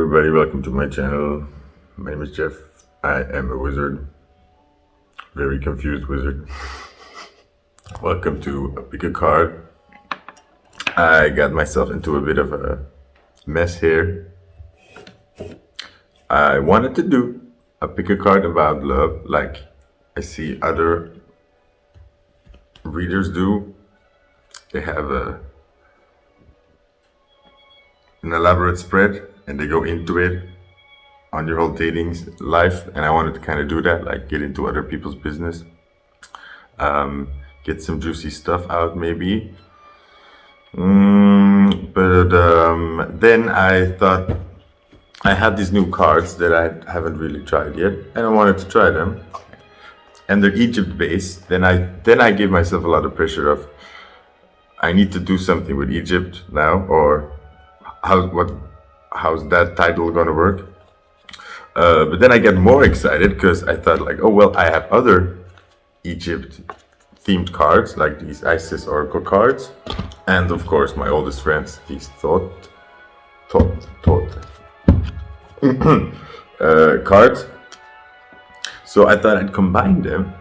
everybody, welcome to my channel. My name is Jeff. I am a wizard. Very confused wizard. Welcome to Pick a Card. I got myself into a bit of a mess here. I wanted to do a pick a card about love like I see other readers do. They have an elaborate spread and they go into it on your whole dating life, and I wanted to kind of do that, like get into other people's business, get some juicy stuff out maybe. But then I thought I had these new cards that I haven't really tried yet, and I wanted to try them, and they're Egypt based. Then I gave myself a lot of pressure of I need to do something with Egypt now, or how's that title gonna work? But then I get more excited because I thought like, oh well, I have other Egypt themed cards like these Isis Oracle cards, and of course my oldest friends, these Thoth cards. So I thought I'd combine them,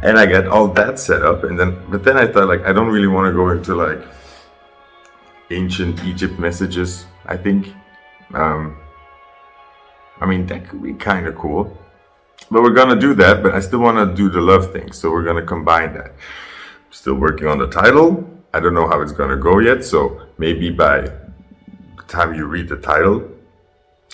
and I got all that set up, but then I thought like I don't really want to go into like ancient Egypt messages. I think I mean that could be kind of cool, but we're gonna do that, but I still want to do the love thing, so we're gonna combine that. Still working on the title. I don't know how it's gonna go yet, so maybe by the time you read the title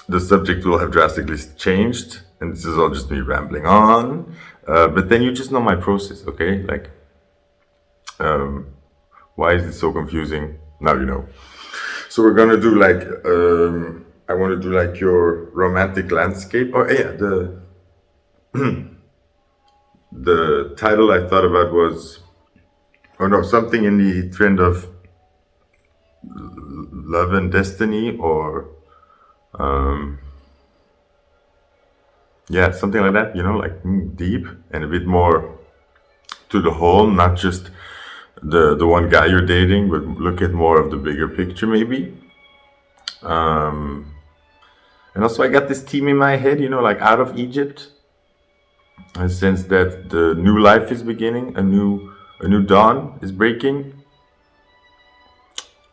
the subject will have drastically changed, and this is all just me rambling on, but then you just know my process, okay? Like why is it so confusing? Now you know. So we're gonna do like I want to do like your romantic landscape. Oh yeah, the title I thought about was, oh no, something in the trend of love and destiny, or yeah, something like that, you know, like deep and a bit more to the whole, not just the one guy you're dating, but look at more of the bigger picture maybe. And also I got this theme in my head, you know, like out of Egypt. I sense that the new life is beginning, a new dawn is breaking,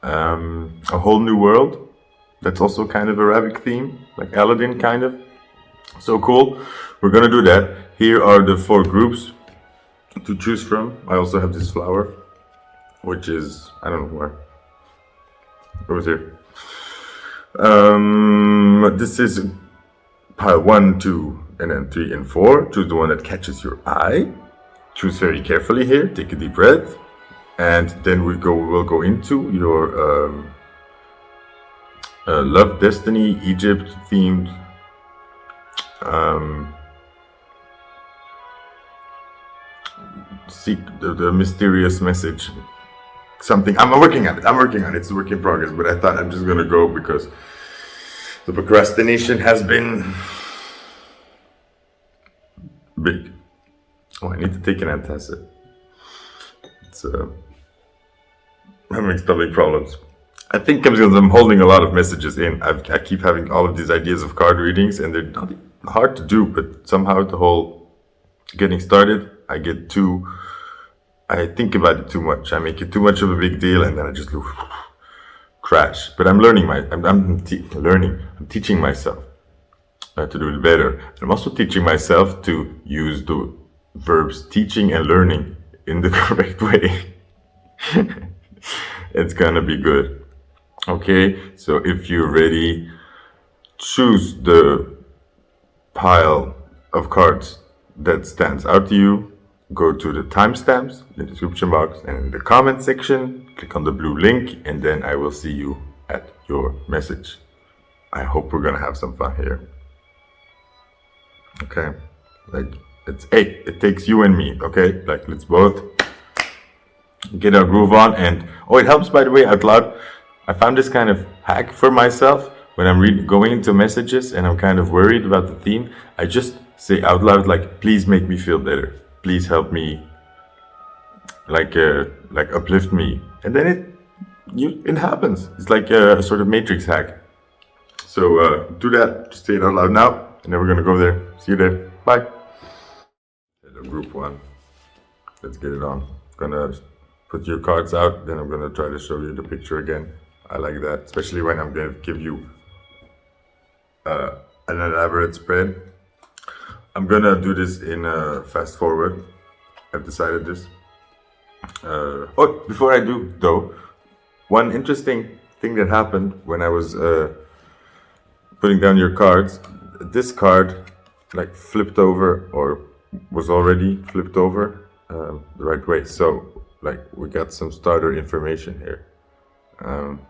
a whole new world. That's also kind of Arabic theme, like Aladdin kind of. So cool. We're gonna do that. Here are the 4 groups to choose from. I also have this flower, which is, I don't know where. It was here. This is pile 1, 2, and then 3 and 4. Choose the one that catches your eye. Choose very carefully here. Take a deep breath, and then we'll go into your love, destiny, Egypt themed seek the mysterious message. Something I'm working on it. It's a work in progress, but I thought I'm just gonna go because the procrastination has been big. Oh, I need to take an antacid. It's I'm having stomach problems. I think because I'm holding a lot of messages in. I keep having all of these ideas of card readings, and they're not hard to do, but somehow the whole getting started, I think about it too much. I make it too much of a big deal, and then I just crash. But I'm learning. I'm teaching myself to do it better. I'm also teaching myself to use the verbs teaching and learning in the correct way. It's gonna be good. Okay, so if you're ready, choose the pile of cards that stands out to you. Go to the timestamps in the description box and in the comment section. Click on the blue link, and then I will see you at your message. I hope we're gonna have some fun here. Okay, like it takes you and me. Okay, like let's both get our groove on. And oh, it helps, by the way, out loud. I found this kind of hack for myself when I'm going into messages and I'm kind of worried about the theme. I just say out loud, like, please make me feel better. Please help me, like uplift me. And then it happens. It's like a sort of matrix hack. So do that. Just say it out loud now, and then we're gonna go there. See you there. Bye. Hello, group one. Let's get it on. Gonna put your cards out, then I'm gonna try to show you the picture again. I like that, especially when I'm gonna give you an elaborate spread. I'm gonna do this in fast forward. I've decided this. Oh, before I do though, one interesting thing that happened when I was putting down your cards, this card like flipped over or was already flipped over the right way. So like we got some starter information here. I'm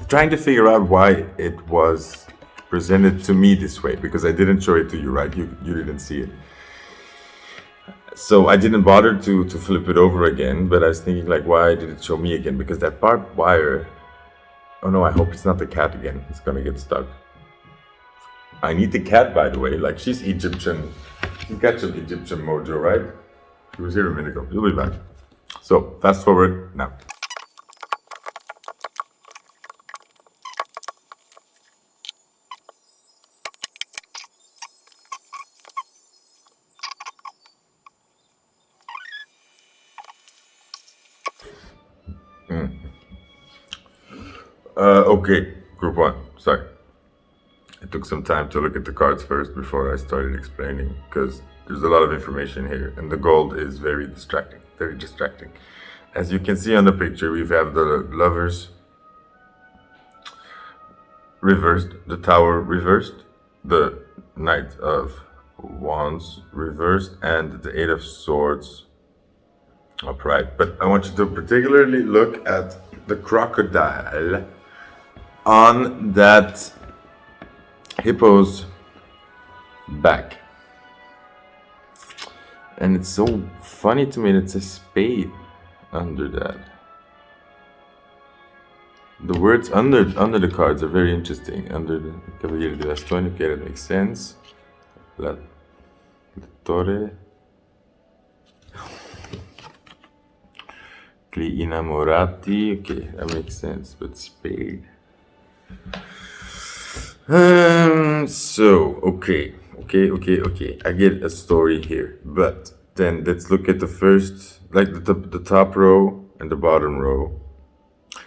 trying to figure out why it was presented to me this way, because I didn't show it to you, right? You didn't see it. So I didn't bother to flip it over again, but I was thinking like, why did it show me again? Because that barbed wire, oh no, I hope it's not the cat again. It's gonna get stuck. I need the cat, by the way, like she's Egyptian. She's got some Egyptian mojo, right? She was here a minute ago. You'll be back. So fast forward now. Okay, group one, sorry. I took some time to look at the cards first before I started explaining, because there's a lot of information here, and the gold is very distracting, very distracting. As you can see on the picture, we have the Lovers reversed, the Tower reversed, the Knight of Wands reversed, and the Eight of Swords upright. But I want you to particularly look at the crocodile on that hippo's back. And it's so funny to me that it's a spade under that. The words under the cards are very interesting. Under the Cavaliere de Bastoni, okay, that makes sense. La Torre. Gli innamorati, okay, that makes sense, but spade. So, okay. I get a story here, but then let's look at the first, like the top row and the bottom row.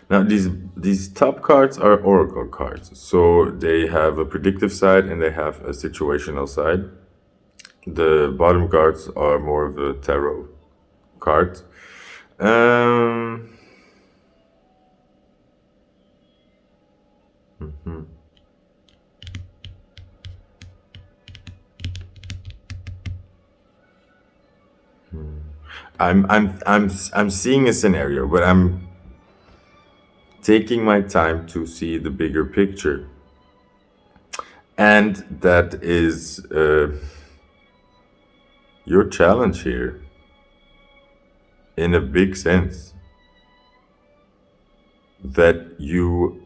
Now, these top cards are oracle cards, so they have a predictive side and they have a situational side. The bottom cards are more of a tarot card. I'm seeing a scenario, but I'm taking my time to see the bigger picture, and that is your challenge here, in a big sense, that you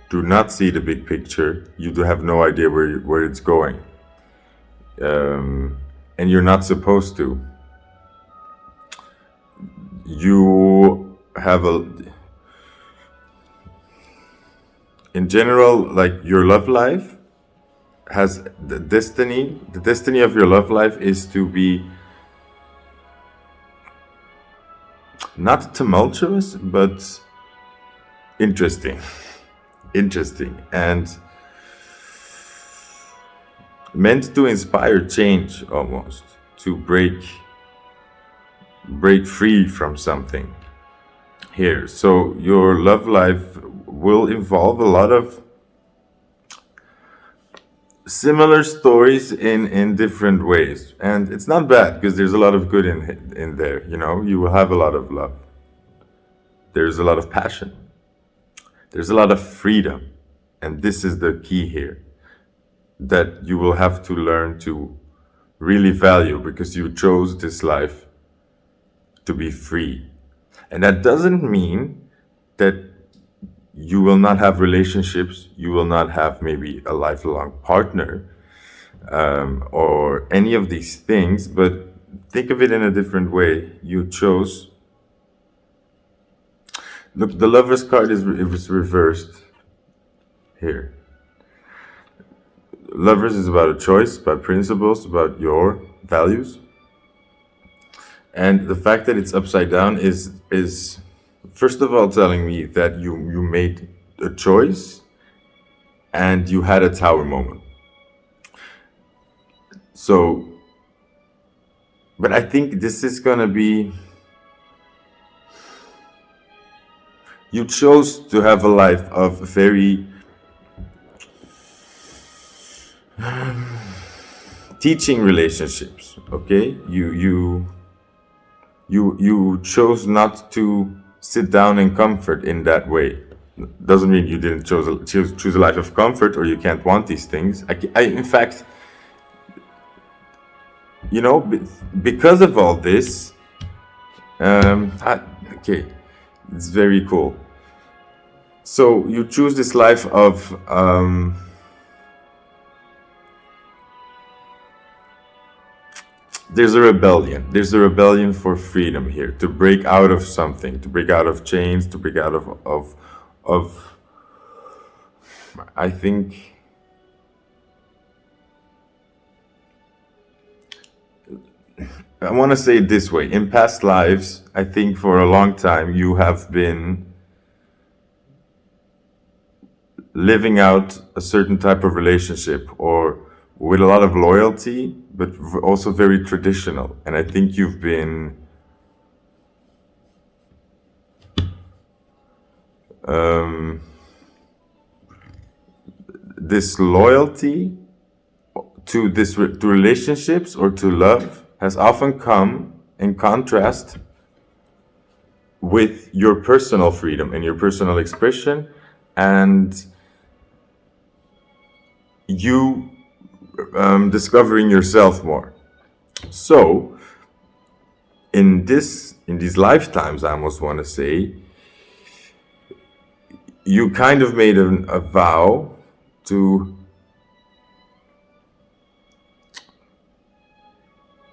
do not see the big picture. You do have no idea where it's going. And you're not supposed to. You have in general, like your love life has the destiny of your love life is to be not tumultuous, but interesting, and meant to inspire change, almost to break free from something here. So your love life will involve a lot of similar stories in different ways, and it's not bad, because there's a lot of good in there. You know, you will have a lot of love, there's a lot of passion, there's a lot of freedom, and this is the key here, that you will have to learn to really value, because you chose this life to be free. And that doesn't mean that you will not have relationships, you will not have maybe a lifelong partner, or any of these things, but think of it in a different way. You chose, look, the Lover's card is reversed. here. Lovers is about a choice, about principles, about your values. And the fact that it's upside down is first of all telling me that you made a choice and you had a tower moment. So, but I think this is gonna be, you chose to have a life of very teaching relationships. Okay, you chose not to sit down in comfort in that way. Doesn't mean you didn't choose a life of comfort or you can't want these things. In fact, you know, because of all this, okay, it's very cool. So you choose this life of there's a rebellion. There's a rebellion for freedom here, to break out of something, to break out of chains, to break out of I think I want to say it this way. In past lives, I think for a long time you have been living out a certain type of relationship, or with a lot of loyalty, but also very traditional. And I think you've been this loyalty to to relationships or to love has often come in contrast with your personal freedom and your personal expression, and you discovering yourself more. So in these lifetimes, I almost want to say, you kind of made a vow to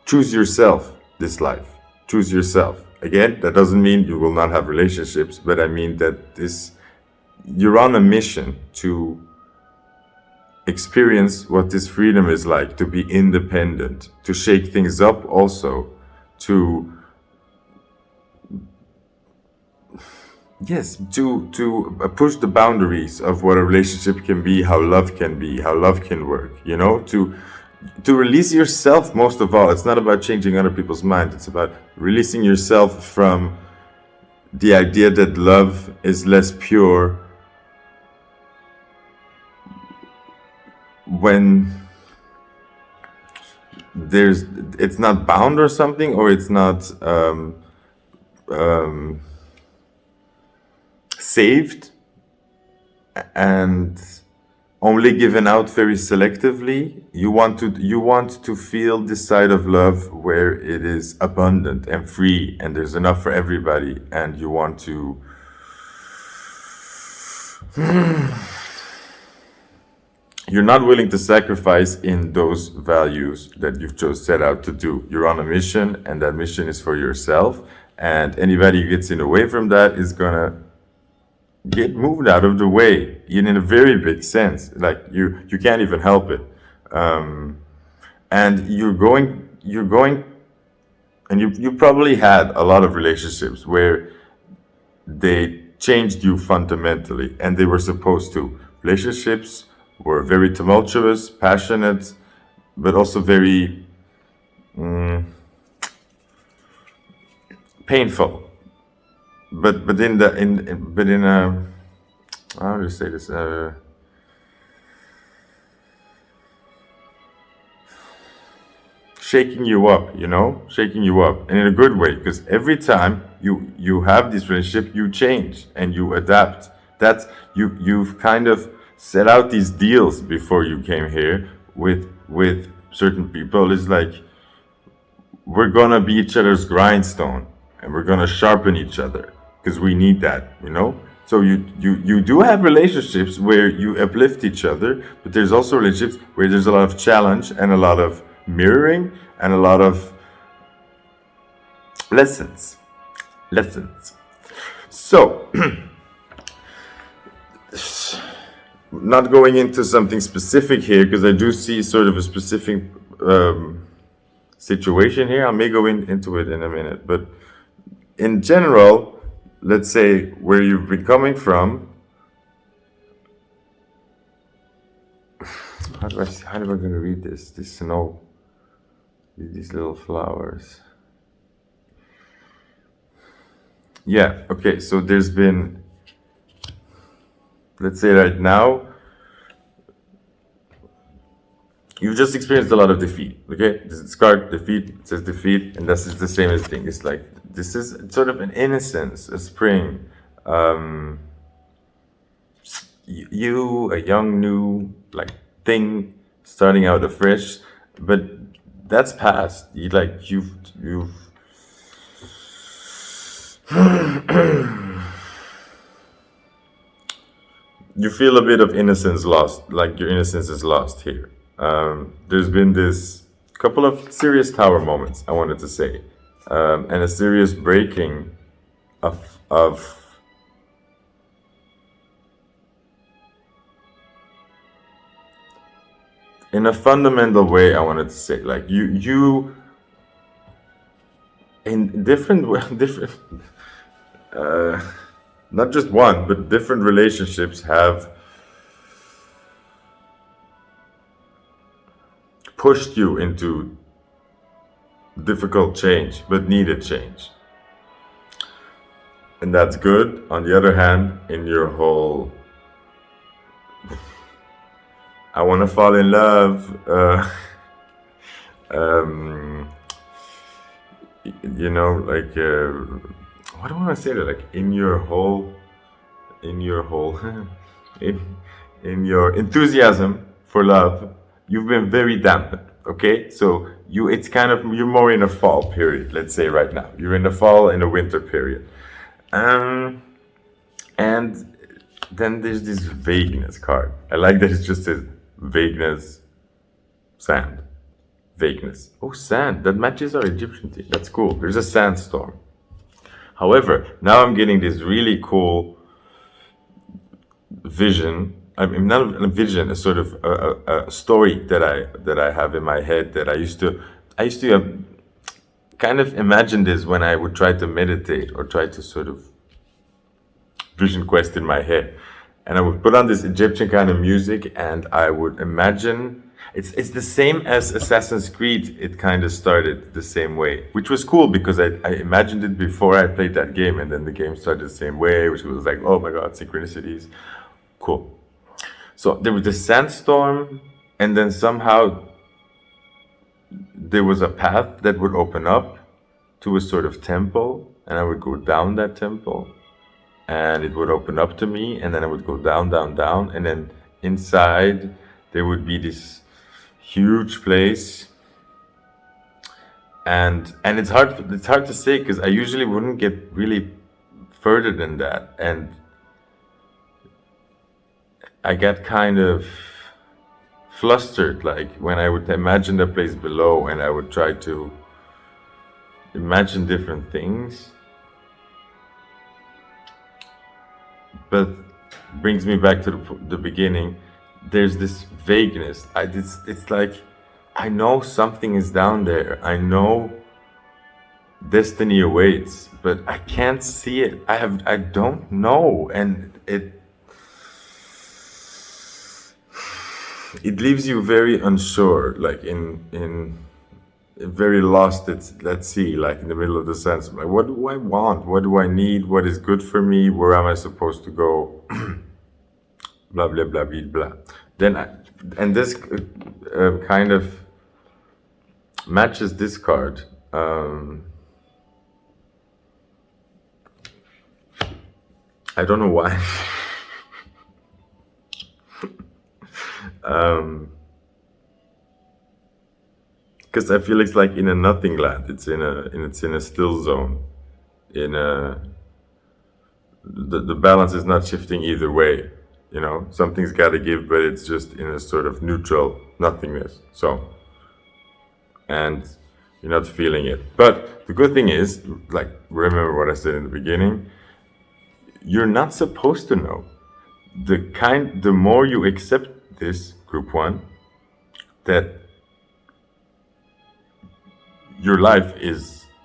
choose yourself this life. Choose yourself. Again, that doesn't mean you will not have relationships, but I mean that you're on a mission to experience what this freedom is like, to be independent, to shake things up also, to push the boundaries of what a relationship can be, how love can work, you know, to release yourself. Most of all, it's not about changing other people's minds, it's about releasing yourself from the idea that love is less pure when it's not bound or something, or it's not saved and only given out very selectively. You want to feel this side of love where it is abundant and free and there's enough for everybody, and you want to you're not willing to sacrifice in those values that you've just set out to do. You're on a mission, and that mission is for yourself, and anybody who gets in the way from that is gonna get moved out of the way, in a very big sense. Like you can't even help it. And you're going, and you probably had a lot of relationships where they changed you fundamentally, and they were supposed to. Relationships were very tumultuous, passionate, but also very painful. But in a, how do you say this? Shaking you up, shaking you up, and in a good way, because every time you have this relationship, you change and you adapt. That's you've kind of set out these deals before you came here with certain people. It's like, we're gonna be each other's grindstone, and we're gonna sharpen each other, because we need that, So you do have relationships where you uplift each other, but there's also relationships where there's a lot of challenge and a lot of mirroring and a lot of lessons. So not going into something specific here, because I do see sort of a specific situation here. I may go into it in a minute, but in general, let's say where you've been coming from. How am I going to read this? This snow, these little flowers. Yeah, okay, so there's been, let's say right now, you've just experienced a lot of defeat, okay? This card, defeat, it says defeat, and this is the same as thing. It's like, this is sort of an innocence, a spring. You, a young, new, like, thing, starting out afresh, but that's past. You've you feel a bit of innocence lost, like your innocence is lost here. There's been this couple of serious tower moments, I wanted to say, and a serious breaking of in a fundamental way, I wanted to say, like you in different not just one, but different relationships have pushed you into difficult change, but needed change. And that's good. On the other hand, in your whole I want to fall in love, you know, like, what do I want to say? That, like, in your whole, in your enthusiasm for love, you've been very dampened. Okay, so it's kind of, you're more in a fall period. Let's say right now, you're in the fall and a winter period, and then there's this vagueness card. I like that it's just a vagueness, sand, vagueness. Oh, sand, that matches our Egyptian theme. That's cool. There's a sandstorm. However, now I'm getting this really cool vision. I mean, not a vision, a sort of a story that I have in my head that I used to kind of imagine this when I would try to meditate or try to sort of vision quest in my head. And I would put on this Egyptian kind of music and I would imagine, it's the same as Assassin's Creed. It kind of started the same way, which was cool because I imagined it before I played that game, and then the game started the same way, which was like, oh my God, synchronicities. Cool. So there was the sandstorm, and then somehow there was a path that would open up to a sort of temple, and I would go down that temple. And it would open up to me, and then I would go down, down, down, and then inside there would be this huge place. And it's hard to say because I usually wouldn't get really further than that, and I get kind of flustered, like when I would imagine the place below, and I would try to imagine different things. But brings me back to the beginning. There's this vagueness. It's like I know something is down there. I know destiny awaits, but I can't see it. I don't know, and it leaves you very unsure, like in very lost. It's, let's see, like in the middle of the sense, like, what do I want? What do I need? What is good for me? Where am I supposed to go? Blah blah blah blah blah. And this kind of matches this card. I don't know why. Because I feel it's like in a nothing land. It's in a still zone. The balance is not shifting either way. You know, something's got to give, but it's just in a sort of neutral nothingness. So, and you're not feeling it. But the good thing is, like, remember what I said in the beginning. You're not supposed to know. the more you accept this, group one, that your life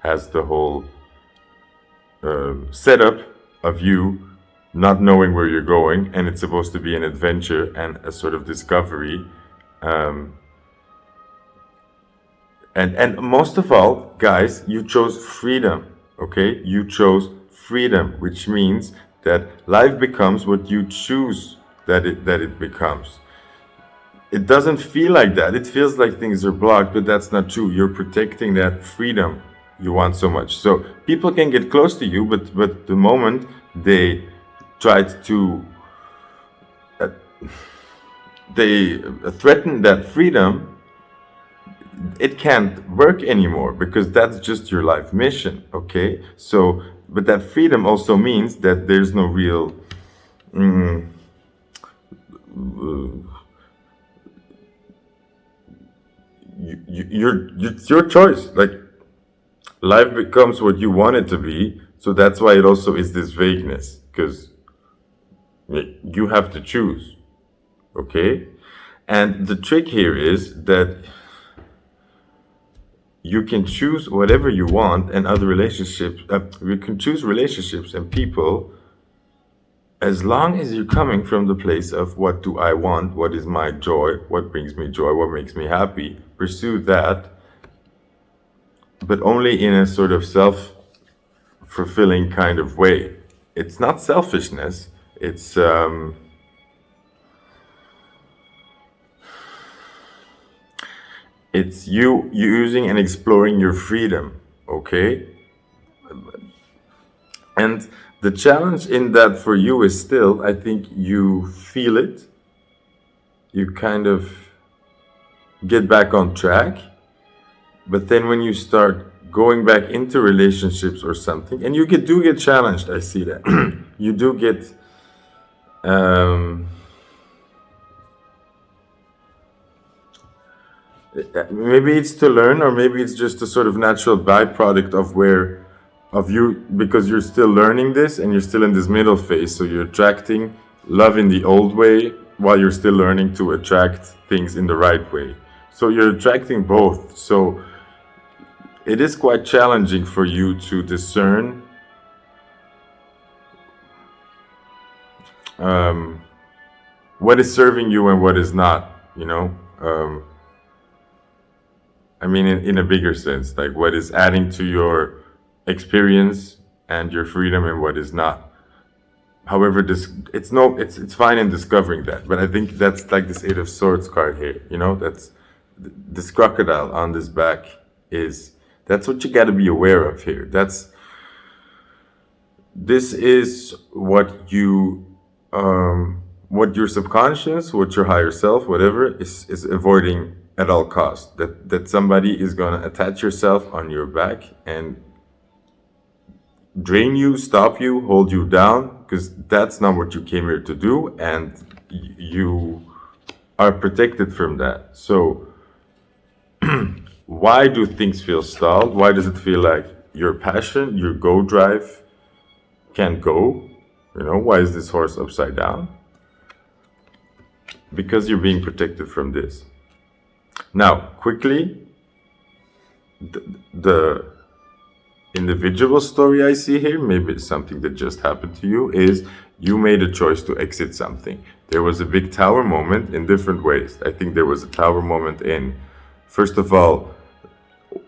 has the whole setup of you not knowing where you're going, and it's supposed to be an adventure and a sort of discovery. And most of all, guys, you chose freedom. Okay, you chose freedom, which means that life becomes what you choose that it becomes. It doesn't feel like that. It feels like things are blocked, but that's not true. You're protecting that freedom you want so much. So people can get close to you, but the moment they tried to they threaten that freedom, it can't work anymore, because that's just your life mission. Okay, so but that freedom also means that there's no real it's your choice. Like, life becomes what you want it to be. So that's why it also is this vagueness, because you have to choose. Okay, and the trick here is that you can choose whatever you want, and other relationships, you can choose relationships and people as long as you're coming from the place of what do I want, what is my joy, what brings me joy, what makes me happy. Pursue that, but only in a sort of self-fulfilling kind of way. It's not selfishness, it's you using and exploring your freedom. Okay, and the challenge in that for you is still, I think you feel it, you kind of get back on track, but then when you start going back into relationships or something, and you do get challenged, I see that. You do get maybe it's to learn, or maybe it's just a sort of natural byproduct of you, because you're still learning this and you're still in this middle phase. So you're attracting love in the old way while you're still learning to attract things in the right way. So you're attracting both. So it is quite challenging for you to discern what is serving you and what is not, I mean, in a bigger sense, like what is adding to your experience and your freedom and what is not. However, it's fine in discovering that, but I think that's like this Eight of Swords card here. That's this crocodile on this back that's what you got to be aware of here. This is what what your subconscious, what your higher self, whatever, is avoiding at all costs. That somebody is going to attach yourself on your back and drain you, stop you, hold you down, because that's not what you came here to do, and you are protected from that. So why do things feel stalled? Why does it feel like your passion, your go drive can't go? Why is this horse upside down? Because you're being protected from this. Now, quickly, the individual story I see here, maybe it's something that just happened to you, is you made a choice to exit something. There was a big tower moment in different ways. I think there was a tower moment in, first of all,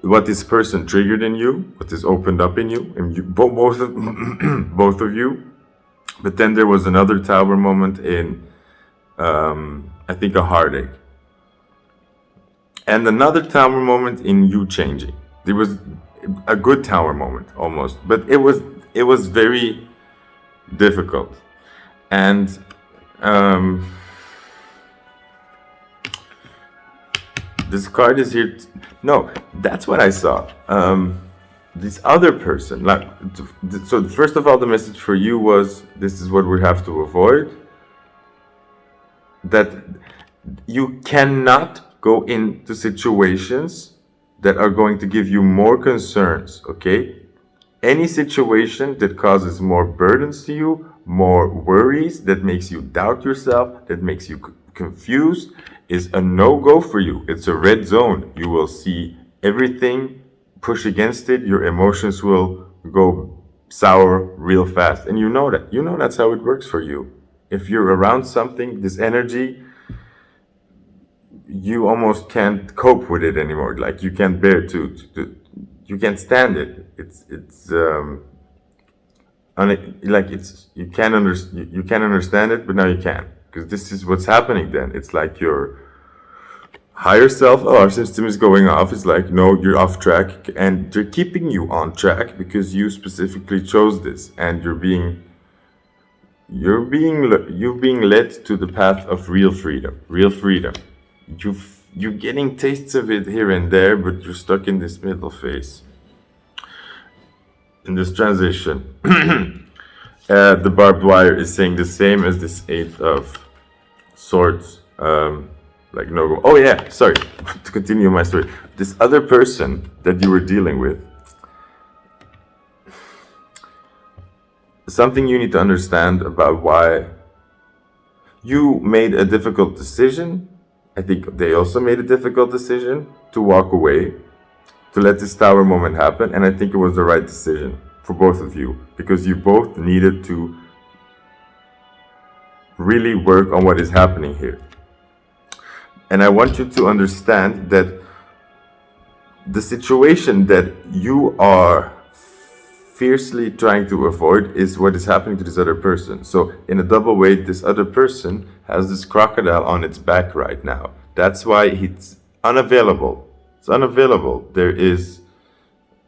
what this person triggered in you, what is opened up in you, and both of you. But then there was another tower moment in, I think, a heartache. And another tower moment in you changing. There was a good tower moment almost, but it was very difficult. And this card is here. No, that's what I saw. This other person, so first of all, the message for you was, this is what we have to avoid. That you cannot go into situations that are going to give you more concerns, okay? Any situation that causes more burdens to you, more worries, that makes you doubt yourself, that makes you confused, is a no-go for you. It's a red zone. You will see everything push against it. Your emotions will go sour real fast. And you know that. You know that's how it works for you. If you're around something, this energy, you almost can't cope with it anymore. Like you can't bear you can't stand it. Like you can't understand it, but now you can, because this is what's happening. Then it's like your higher self alarm system is going off. It's like, no, you're off track, and they're keeping you on track because you specifically chose this, and you're being led to the path of real freedom. Real freedom. You're getting tastes of it here and there, but you're stuck in this middle phase, in this transition. The barbed wire is saying the same as this Eight of Swords. Like no go. Oh yeah, sorry. To continue my story, this other person that you were dealing with, something you need to understand about why you made a difficult decision. I think they also made a difficult decision to walk away, to let this tower moment happen, and I think it was the right decision for both of you, because you both needed to really work on what is happening here. And I want you to understand that the situation that you are fiercely trying to avoid is what is happening to this other person. So in a double way, this other person has this crocodile on its back right now. That's why it's unavailable. It's unavailable. There is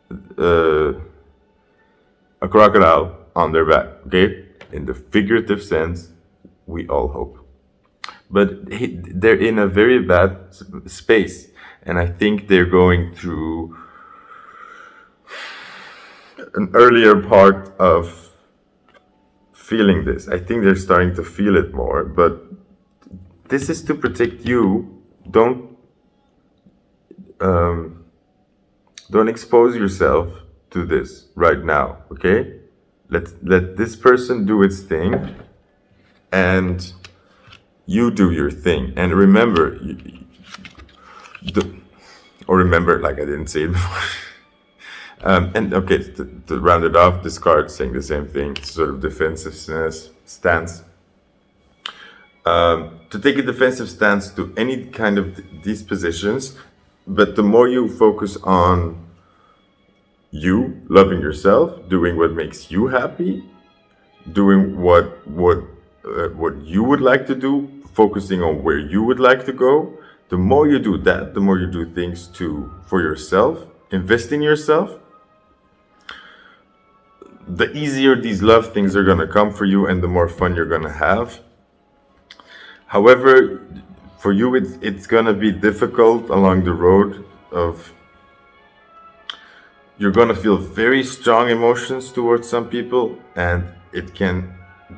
a crocodile on their back, okay? In the figurative sense, we all hope. But they're in a very bad space, and I think they're going through an earlier part of feeling this. I think they're starting to feel it more, but this is to protect you. Don't expose yourself to this right now, okay? Let this person do its thing, and you do your thing. And remember, remember, like I didn't say it before. And okay, to round it off, this card saying the same thing, sort of defensiveness stance. To take a defensive stance to any kind of these positions, but the more you focus on you loving yourself, doing what makes you happy, doing what you would like to do, focusing on where you would like to go, the more you do that, the more you do things for yourself, invest in yourself, the easier these love things are going to come for you, and the more fun you're going to have. However, for you, it's going to be difficult along the road of, you're going to feel very strong emotions towards some people, and it can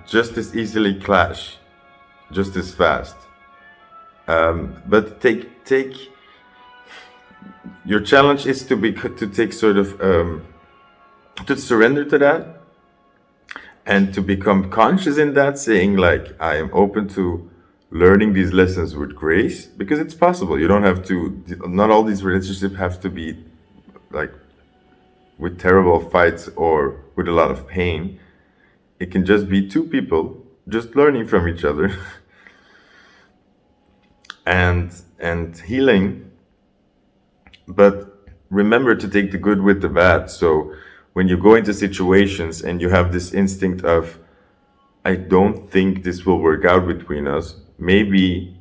just as easily clash, just as fast. But take your challenge is to take sort of to surrender to that, and to become conscious in that, saying like, I am open to learning these lessons with grace, because it's possible. You don't have to. Not all these relationships have to be like with terrible fights or with a lot of pain. It can just be two people just learning from each other and healing. But remember to take the good with the bad. So when you go into situations and you have this instinct of, I don't think this will work out between us, maybe,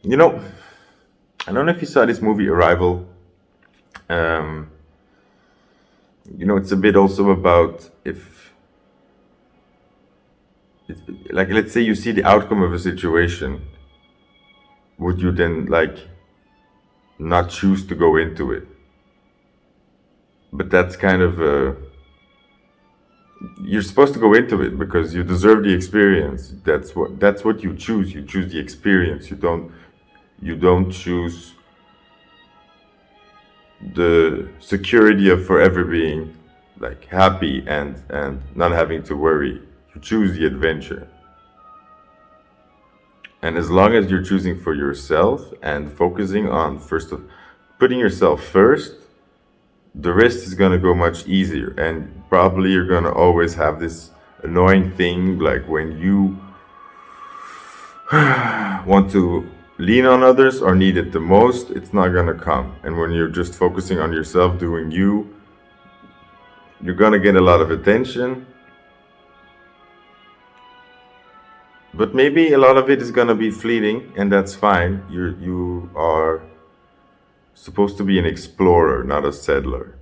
I don't know if you saw this movie Arrival. It's a bit also about, like, let's say you see the outcome of a situation, would you then like not choose to go into it? But that's kind of you're supposed to go into it because you deserve the experience. That's what you choose. You choose the experience. You don't choose the security of forever being like happy and not having to worry. You choose the adventure. And as long as you're choosing for yourself and focusing on putting yourself first, the rest is gonna go much easier. And probably you're gonna always have this annoying thing, like when you want to lean on others or need it the most, it's not gonna come. And when you're just focusing on yourself, doing you, you're gonna get a lot of attention. But maybe a lot of it is gonna be fleeting, and that's fine. You are supposed to be an explorer, not a settler.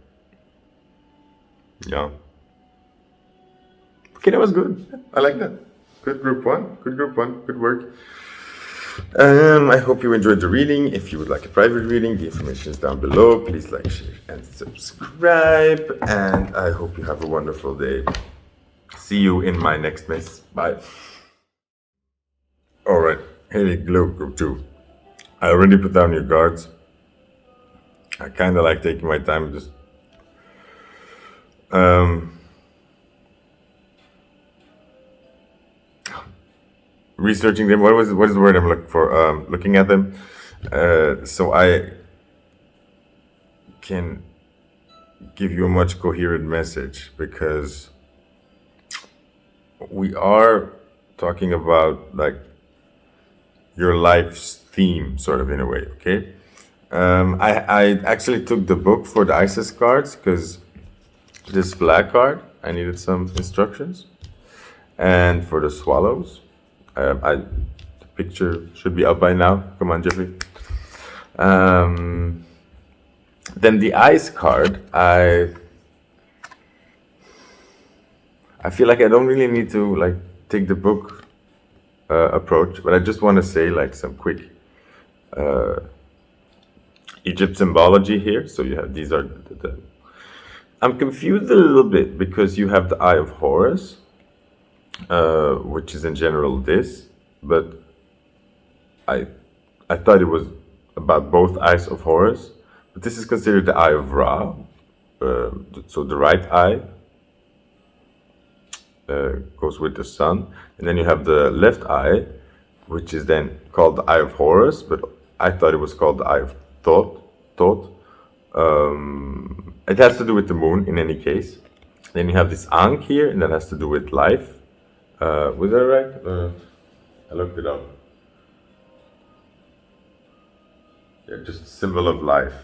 Yeah. Okay, that was good. I like that. Good group one. Good group one. Good work. I hope you enjoyed the reading. If you would like a private reading, the information is down below. Please like, share, and subscribe. And I hope you have a wonderful day. See you in my next mess. Bye. Alright. Hey, Glow Group 2. I already put down your guards. I kind of like taking my time, just researching them. What is the word I'm looking for? Looking at them, so I can give you a much coherent message, because we are talking about like your life's theme, sort of, in a way. Okay. I actually took the book for the ISIS cards, because this flag card, I needed some instructions. And for the swallows, the picture should be up by now. Come on, Jeffrey. Then the ice card, I feel like I don't really need to like take the book approach, but I just want to say like some quick Egypt symbology here. So you have, these are I'm confused a little bit, because you have the Eye of Horus, which is in general this, but I thought it was about both eyes of Horus, but this is considered the Eye of Ra. So the right eye goes with the sun, and then you have the left eye, which is then called the Eye of Horus, but I thought it was called the Eye of Thoth. It has to do with the moon in any case. Then you have this Ankh here, and that has to do with life. Was that right? I looked it up. Yeah, just a symbol of life.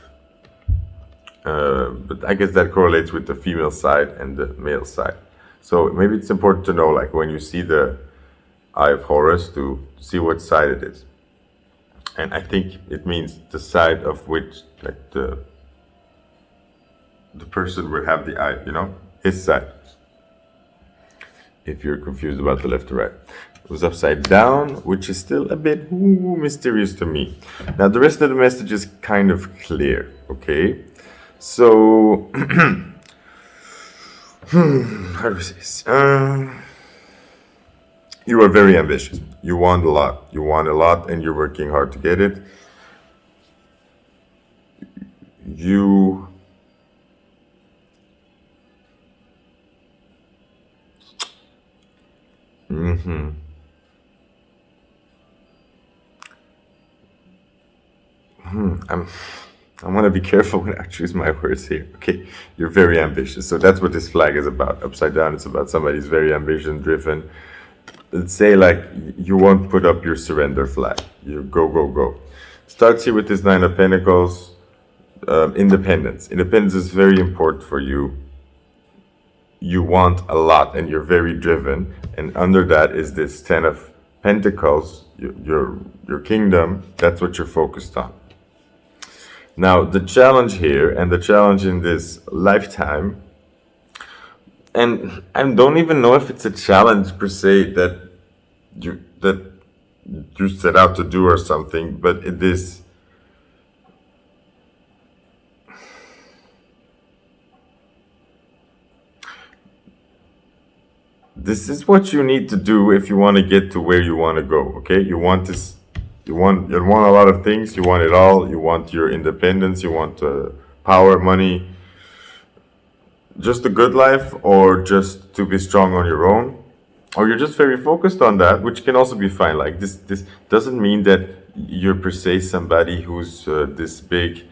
But I guess that correlates with the female side and the male side. So maybe it's important to know, like, when you see the Eye of Horus, to see what side it is. And I think it means the side of which, like, the person would have the eye, you know, his side. If you're confused about the left or right. It was upside down, which is still a bit mysterious to me. Now, the rest of the message is kind of clear, okay? So, how do I say this? You are very ambitious. You want a lot. You want a lot, and you're working hard to get it. You I want to be careful when I choose my words here. Okay, you're very ambitious. So that's what this flag is about. Upside down, it's about somebody who's very ambition driven. Let's say, like, you won't put up your surrender flag. You go, go, go. Starts here with this Nine of Pentacles. Independence. Independence is very important for you. You want a lot, and you're very driven. And under that is this Ten of Pentacles, your kingdom. That's what you're focused on. Now, the challenge here, and the challenge in this lifetime, and I don't even know if it's a challenge per se that you set out to do or something, but it is. This is what you need to do if you want to get to where you want to go. Okay, you want this. You want a lot of things. You want it all. You want your independence. You want power, money. just a good life, or just to be strong on your own, or you're just very focused on that, which can also be fine. Like this doesn't mean that you're per se somebody who's this big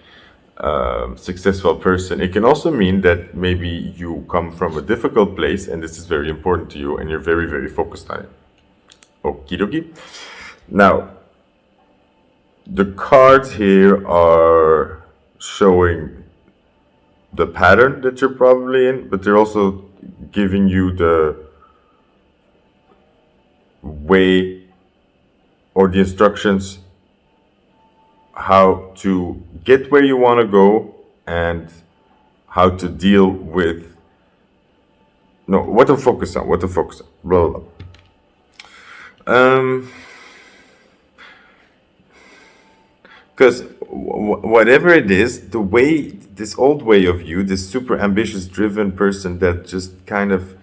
successful person. It can also mean that maybe you come from a difficult place and this is very important to you and you're very, very focused on it. Okie dokie. Now, the cards here are showing the pattern that you're probably in, but they're also giving you the way or the instructions how to get where you want to go and how to deal with what to focus on, blah blah blah. Because whatever it is, the way, this old way of you, this super ambitious driven person that just kind of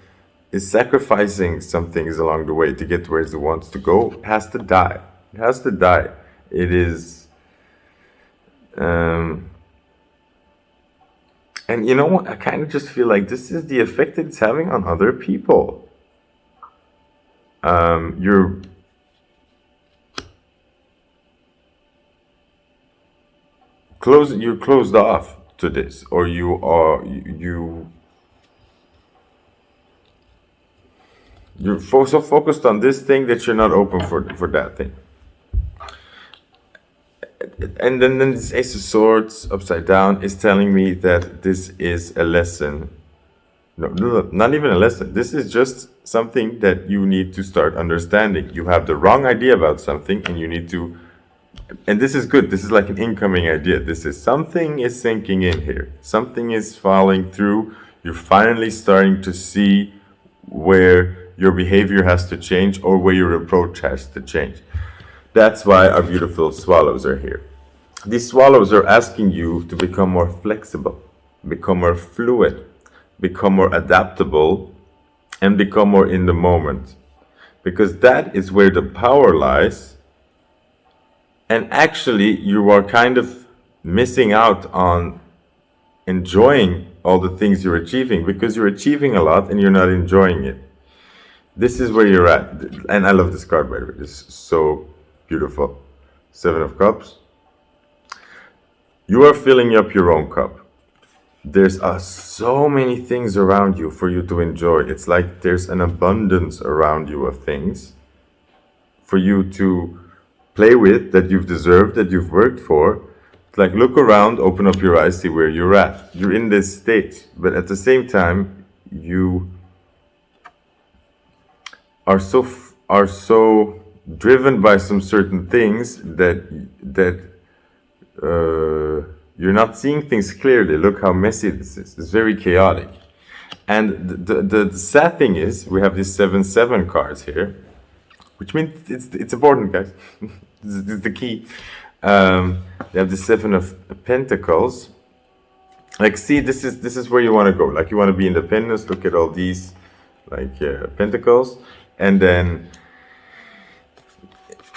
is sacrificing some things along the way to get where he wants to go, has to die. It has to die. It is and you know what? I kind of just feel like this is the effect it's having on other people. You're closed off to this, or you're so focused on this thing that you're not open for that thing. And then this Ace of Swords upside down is telling me that this is a lesson. No, not even a lesson. This is just something that you need to start understanding. You have the wrong idea about something and you need to, and this is good. This is like an incoming idea. This is something is sinking in here. Something is falling through. You're finally starting to see where your behavior has to change or where your approach has to change. That's why our beautiful swallows are here. These swallows are asking you to become more flexible, become more fluid, become more adaptable, and become more in the moment. Because that is where the power lies. And actually, you are kind of missing out on enjoying all the things you're achieving, because you're achieving a lot and you're not enjoying it. This is where you're at. And I love this card, by the way. This is so beautiful. Seven of Cups. You are filling up your own cup. There's so many things around you for you to enjoy. It's like there's an abundance around you of things for you to play with, that you've deserved, that you've worked for. Like, look around, open up your eyes, see where you're at. You're in this state, but at the same time, you are so driven by some certain things that you're not seeing things clearly. Look how messy this is. It's very chaotic. And the sad thing is, we have these 7-7 cards here, which means it's important, guys. This is the key. They have the 7 of Pentacles. Like, see, this is where you want to go. Like, you want to be independent. Look at all these, like, Pentacles. And then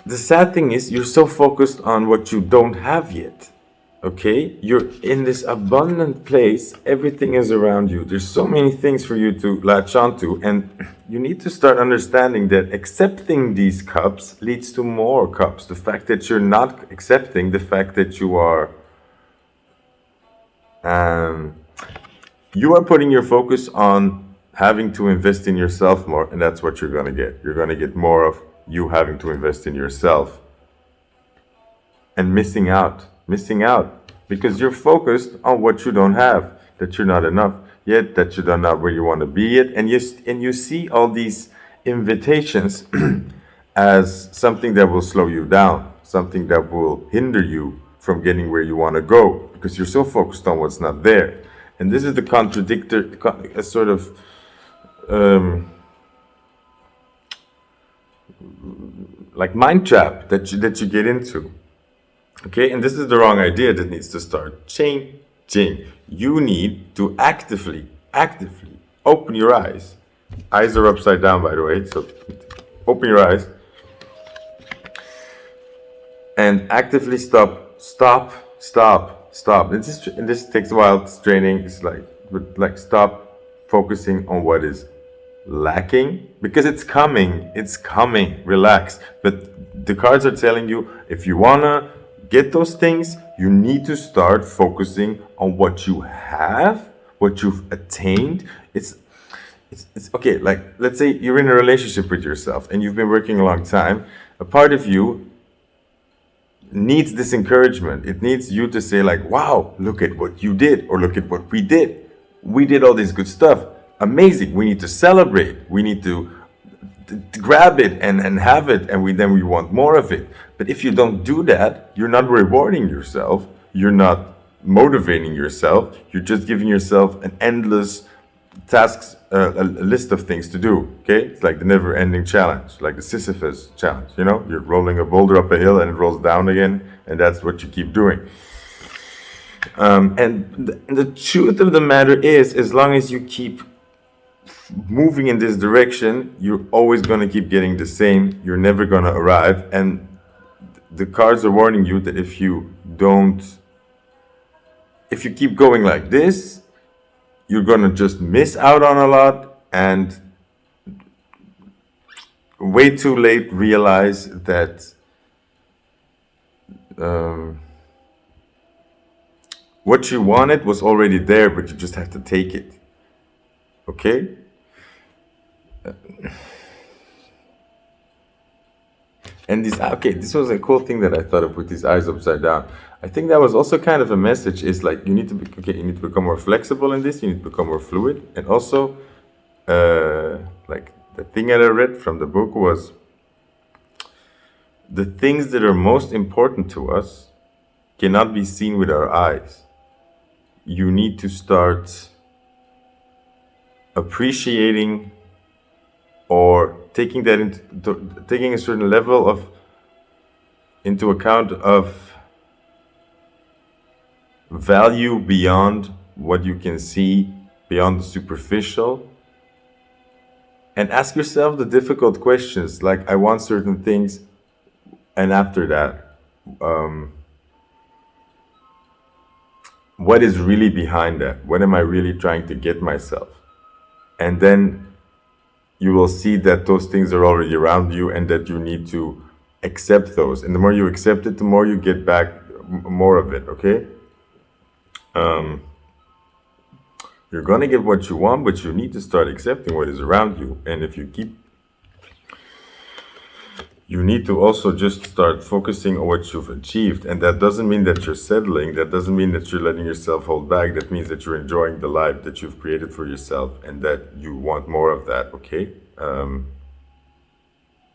the sad thing is, you're so focused on what you don't have yet. Okay? You're in this abundant place. Everything is around you. There's so many things for you to latch onto. And you need to start understanding that accepting these cups leads to more cups. The fact that you're not accepting, the fact that you are putting your focus on having to invest in yourself more, and that's what you're going to get. You're going to get more of you having to invest in yourself and missing out because you're focused on what you don't have, that you're not enough yet, that you're not where you want to be yet, and you see all these invitations as something that will slow you down, something that will hinder you from getting where you want to go, because you're so focused on what's not there. And this is the contradictor, a sort of like mind trap that you get into. Okay, and this is the wrong idea that needs to start changing. You need to actively open your eyes. Eyes are upside down, by the way, so open your eyes and actively stop. This takes a while. It's draining. It's like stop focusing on what is lacking, because it's coming, relax. But the cards are telling you, if you wanna get those things, you need to start focusing on what you have, what you've attained. It's okay. Like, let's say you're in a relationship with yourself and you've been working a long time. A part of you needs this encouragement. It needs you to say, like, wow, look at what you did, or look at what we did. We did all this good stuff. Amazing. We need to celebrate. We need to grab it and have it, and we want more of it. But if you don't do that, you're not rewarding yourself. You're not motivating yourself. You're just giving yourself an endless tasks, a list of things to do. Okay, it's like the never-ending challenge, like the Sisyphus challenge. You know, you're rolling a boulder up a hill and it rolls down again, and that's what you keep doing. And the truth of the matter is, as long as you keep moving in this direction, you're always going to keep getting the same. You're never going to arrive. And the cards are warning you that if you keep going like this, you're going to just miss out on a lot, and way too late realize that what you wanted was already there, but you just have to take it. Okay? And this was a cool thing that I thought of with these eyes upside down. I think that was also kind of a message, is like, you need to become more flexible in this, you need to become more fluid. And also, like, the thing that I read from the book was, the things that are most important to us cannot be seen with our eyes. You need to start appreciating, or taking a certain level of into account of value beyond what you can see, beyond the superficial, and ask yourself the difficult questions, like, I want certain things, and after that, what is really behind that? What am I really trying to get myself? And then you will see that those things are already around you, and that you need to accept those. And the more you accept it, the more you get back more of it, okay? You're gonna get what you want, but you need to start accepting what is around you. And if you need to also just start focusing on what you've achieved. And that doesn't mean that you're settling. That doesn't mean that you're letting yourself hold back. That means that you're enjoying the life that you've created for yourself, and that you want more of that, okay?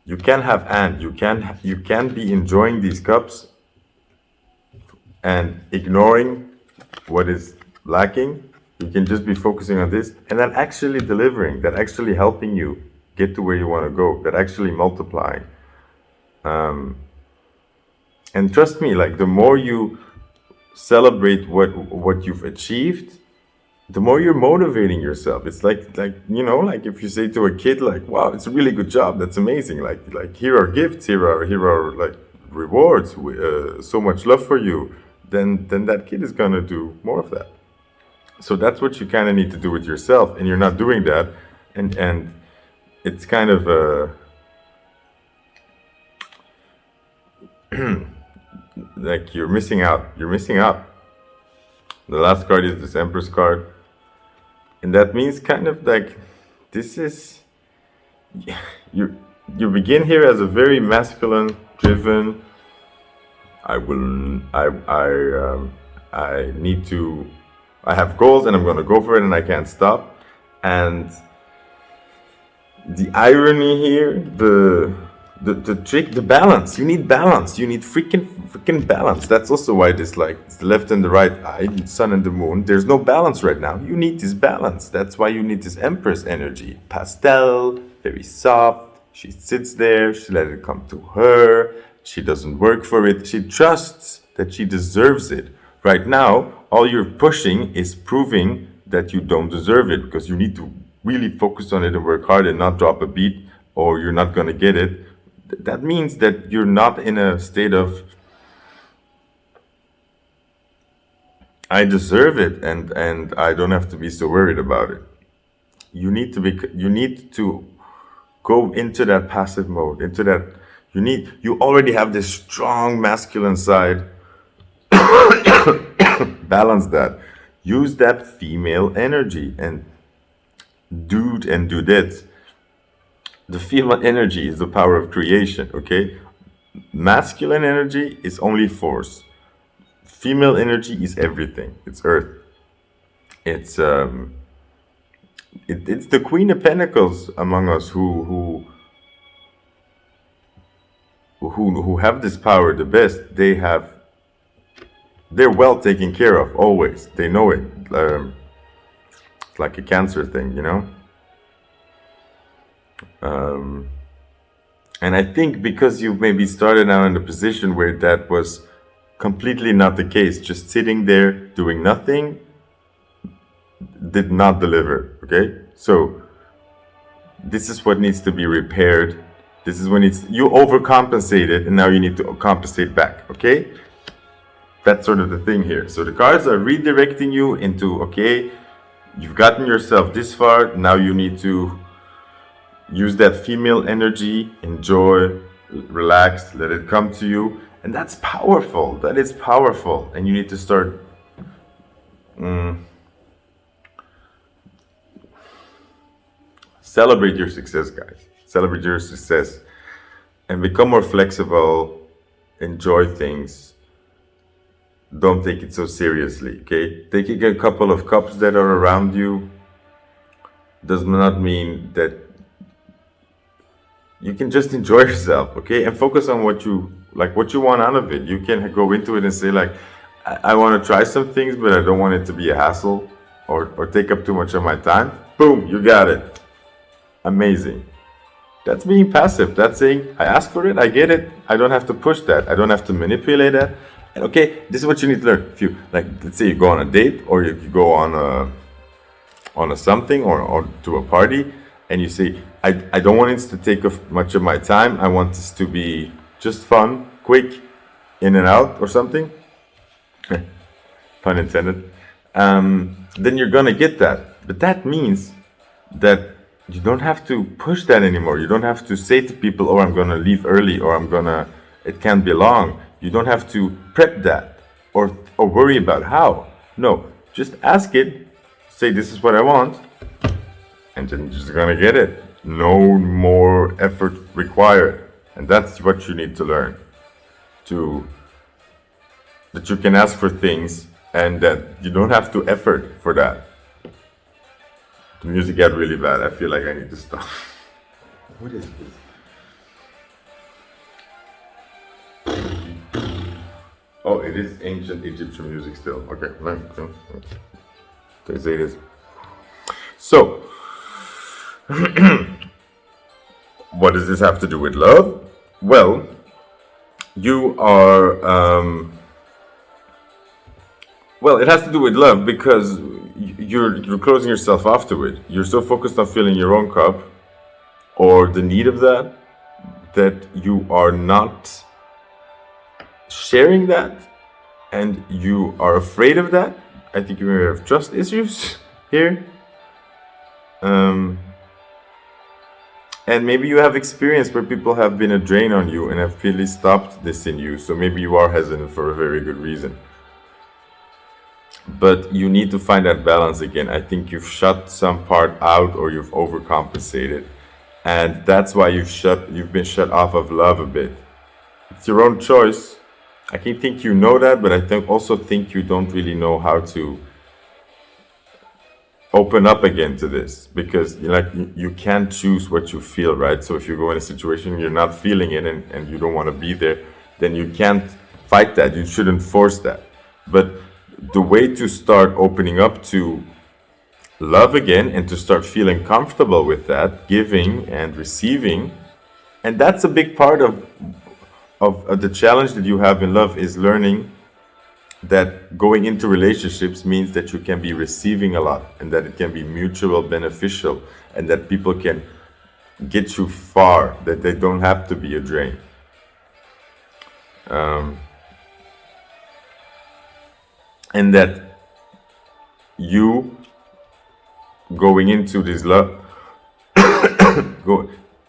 You can have, and you can be enjoying these cups and ignoring what is lacking. You can just be focusing on this, and then actually delivering, that actually helping you get to where you want to go, that actually multiplying. And trust me, like, the more you celebrate what you've achieved, the more you're motivating yourself. It's like you know, like, if you say to a kid, like, wow, it's a really good job, that's amazing, like here are gifts, here are like rewards, so much love for you, then that kid is gonna do more of that. So that's what you kind of need to do with yourself, and you're not doing that, and it's kind of like, you're missing out. The last card is this Empress card, and that means kind of like, this is, you begin here as a very masculine, driven, I have goals and I'm going to go for it and I can't stop. And the irony here, the trick, the balance. You need balance. You need freaking balance. That's also why this, like, the left and the right eye, the sun and the moon, there's no balance right now. You need this balance. That's why you need this Empress energy. Pastel, very soft. She sits there. She let it come to her. She doesn't work for it. She trusts that she deserves it. Right now, all you're pushing is proving that you don't deserve it, because you need to really focus on it and work hard and not drop a beat, or you're not going to get it. That means that you're not in a state of, I deserve it, and I don't have to be so worried about it. You need to go into that passive mode, into that. You already have this strong masculine side. Balance that. Use that female energy and do that. The female energy is the power of creation, okay? Masculine energy is only force. Female energy is everything. It's earth. It's it's the Queen of Pentacles among us who have this power the best. They're well taken care of always. They know it. It's like a cancer thing, you know. And I think because you maybe started out in a position where that was completely not the case, just sitting there doing nothing did not deliver. Okay, so this is what needs to be repaired. This is when you overcompensated, and now you need to compensate back. Okay, that's sort of the thing here. So the cards are redirecting you into, okay, you've gotten yourself this far. Now you need to use that female energy, enjoy, relax, let it come to you. And that's powerful. That is powerful. And you need to start celebrate your success, guys. Celebrate your success and become more flexible. Enjoy things. Don't take it so seriously, okay? Taking a couple of cups that are around you does not mean that you can just enjoy yourself, okay? And focus on what you want out of it. You can go into it and say, like, I want to try some things, but I don't want it to be a hassle or take up too much of my time. Boom, you got it. Amazing. That's being passive. That's saying, I ask for it, I get it. I don't have to push that. I don't have to manipulate that. And okay, this is what you need to learn. If you, like, let's say you go on a date or you go on a something or to a party, and you say, I don't want it to take much of my time. I want this to be just fun, quick, in and out or something. Pun intended. Then you're gonna get that. But that means that you don't have to push that anymore. You don't have to say to people, oh, I'm gonna leave early, or it can't be long. You don't have to prep that or worry about how. No, just ask it, say this is what I want, and then you're just gonna get it. No more effort required. And that's what you need to learn. That you can ask for things and that you don't have to effort for that. The music got really bad. I feel like I need to stop. What is this? Oh, it is ancient Egyptian music still. Okay, they say it is. So, what does this have to do with love? Well, you are, it has to do with love because you're closing yourself off to it. You're so focused on filling your own cup or the need of that you are not sharing that, and you are afraid of that. I think you may have trust issues here. And maybe you have experience where people have been a drain on you and have really stopped this in you. So maybe you are hesitant for a very good reason. But you need to find that balance again. I think you've shut some part out or you've overcompensated. And that's why you've been shut off of love a bit. It's your own choice. I can think you know that, but I also think you don't really know how to open up again to this, because you can't choose what you feel, right? So if you go in a situation you're not feeling it and you don't want to be there, then you can't fight that. You shouldn't force that. But the way to start opening up to love again and to start feeling comfortable with that, giving and receiving, and that's a big part of the challenge that you have in love, is learning that going into relationships means that you can be receiving a lot and that it can be mutual beneficial and that people can get you far, that they don't have to be a drain. And that you going into this love,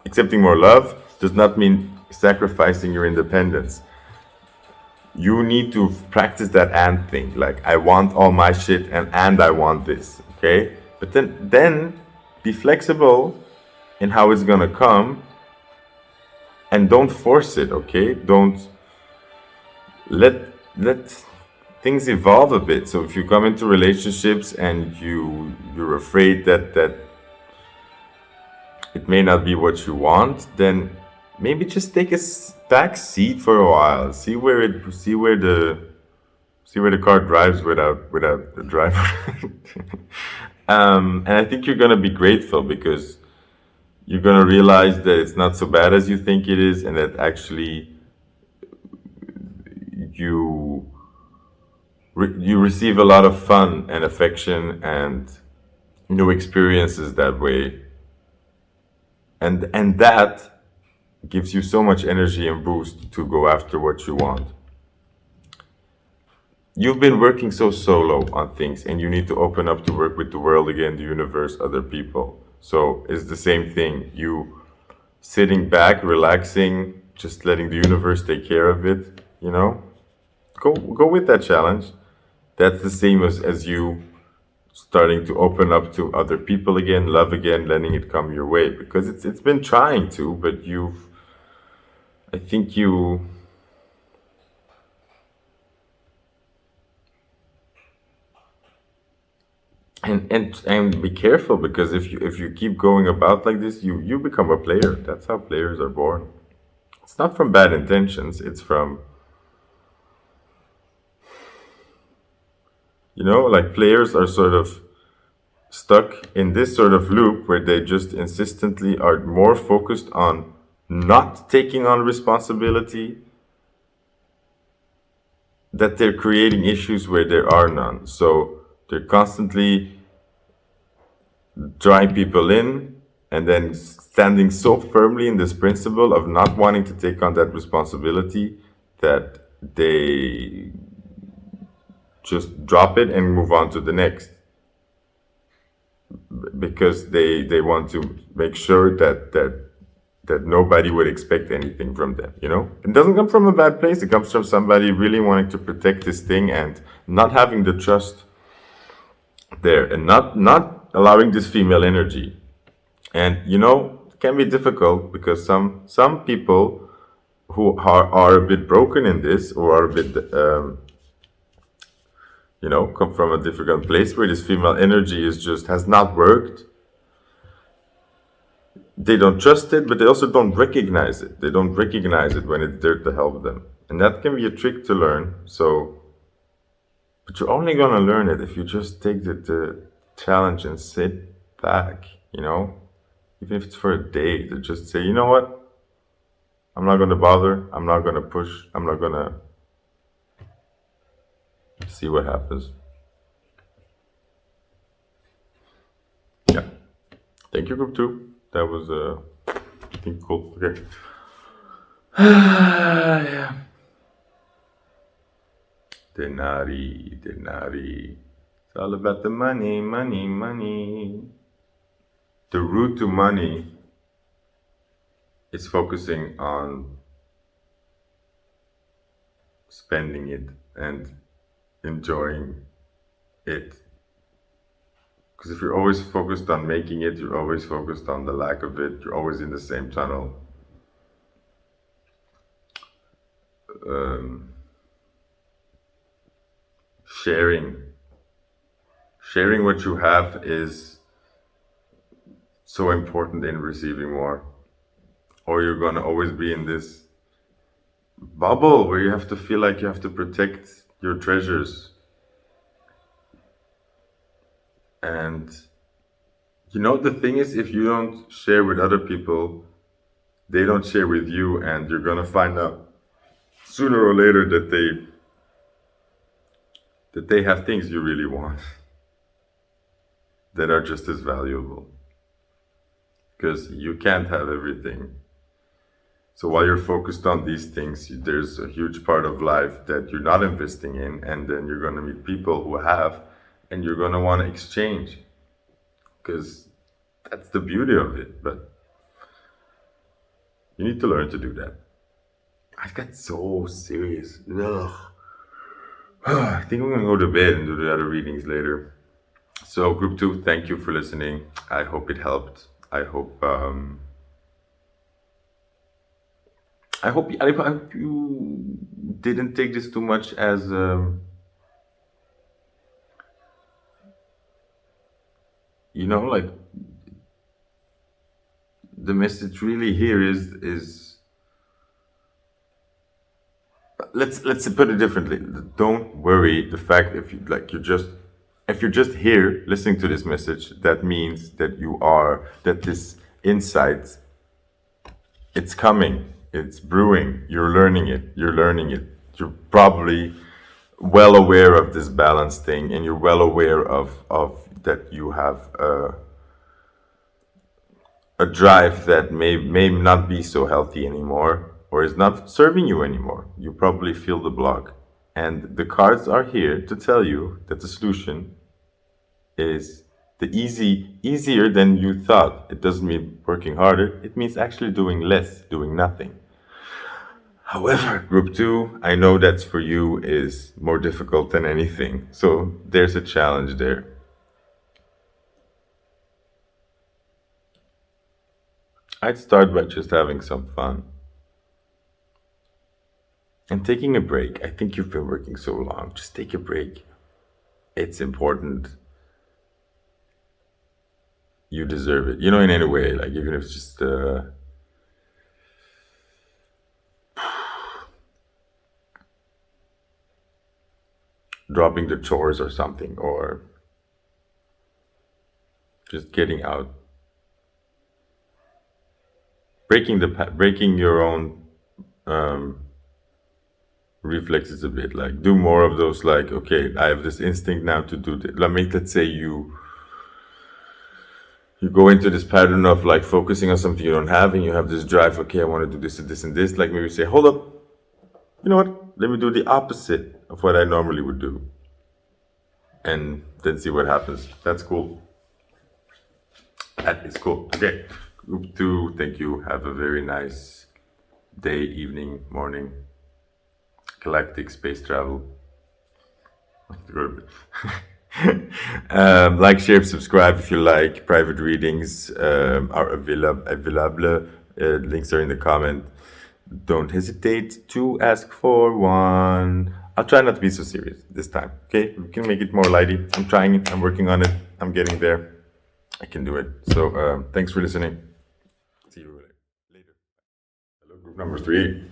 accepting more love does not mean sacrificing your independence. You need to practice that and thing. Like, I want all my shit and I want this. Okay? But then be flexible in how it's gonna come, and don't force it, okay? Don't let things evolve a bit. So if you come into relationships and you're afraid that it may not be what you want, then maybe just take a back seat for a while. See where the car drives without the driver. And I think you're gonna be grateful, because you're gonna realize that it's not so bad as you think it is, and that actually you receive a lot of fun and affection and new experiences that way, and that gives you so much energy and boost to go after what you want. You've been working so solo on things, and you need to open up to work with the world again, the universe, other people. So it's the same thing. You sitting back, relaxing, just letting the universe take care of it, you know? Go with that challenge. That's the same as you starting to open up to other people again, love again, letting it come your way. Because it's been trying to, but I think you and be careful, because if you keep going about like this, you become a player. That's how players are born. It's not from bad intentions. It's from, like, players are sort of stuck in this sort of loop where they just insistently are more focused on not taking on responsibility, that they're creating issues where there are none. So they're constantly drawing people in, and then standing so firmly in this principle of not wanting to take on that responsibility that they just drop it and move on to the next, because they want to make sure that nobody would expect anything from them. It doesn't come from a bad place. It comes from somebody really wanting to protect this thing and not having the trust there, and not allowing this female energy. And it can be difficult, because some people who are a bit broken in this, or are a bit come from a difficult place where this female energy has not worked. They don't trust it, but they also don't recognize it. They don't recognize it when it's there to help them. And that can be a trick to learn. But you're only gonna learn it if you just take the challenge and sit back, even if it's for a day, to just say, you know what? I'm not gonna bother. I'm not gonna push. I'm not gonna see what happens. Yeah. Thank you, group 2. That was, I think, cool. Okay. Yeah. Denari. It's all about the money. The route to money is focusing on spending it and enjoying it. Because if you're always focused on making it, you're always focused on the lack of it, you're always in the same tunnel. Sharing what you have is so important in receiving more, or you're gonna always be in this bubble where you have to feel like you have to protect your treasures. And the thing is, if you don't share with other people, they don't share with you, and you're gonna find out sooner or later that they have things you really want that are just as valuable, because you can't have everything. So while you're focused on these things, there's a huge part of life that you're not investing in, and then you're going to meet people who have, and you're going to want to exchange. because that's the beauty of it. But you need to learn to do that. I got so serious. Ugh. I think I'm gonna go to bed and do the other readings later. So, group 2, thank you for listening. I hope it helped. I hope you didn't take this too much as like the message really here is let's put it differently. Don't worry the fact if you're just here listening to this message, that means that this insight, it's coming, it's brewing, you're learning it. You're probably well aware of this balance thing, and you're well aware of that you have a drive that may not be so healthy anymore, or is not serving you anymore. You probably feel the block, and the cards are here to tell you that the solution is easier than you thought. It doesn't mean working harder, it means actually doing less, doing nothing. However, group 2, I know that's for you is more difficult than anything. So there's a challenge there. I'd start by just having some fun and taking a break. I think you've been working so long. Just take a break. It's important. You deserve it. In any way, like even if it's just dropping the chores or something, or just getting out, breaking your own reflexes a bit. Like do more of those. Like, okay, I have this instinct now to do this. Let's say you go into this pattern of like focusing on something you don't have, and you have this drive. Okay, I want to do this and this and this. Like maybe say, hold up, you know what? Let me do the opposite of what I normally would do, and then see what happens. That's cool. That is cool. Okay, group 2, thank you. Have a very nice day, evening, morning. Galactic space travel. Like, share, subscribe if you like. Private readings are available. Links are in the comment. Don't hesitate to ask for one. I'll try not to be so serious this time. Okay, we can make it more lighty. I'm trying it. I'm working on it. I'm getting there. I can do it. So thanks for listening. See you later. Hello, group number 3.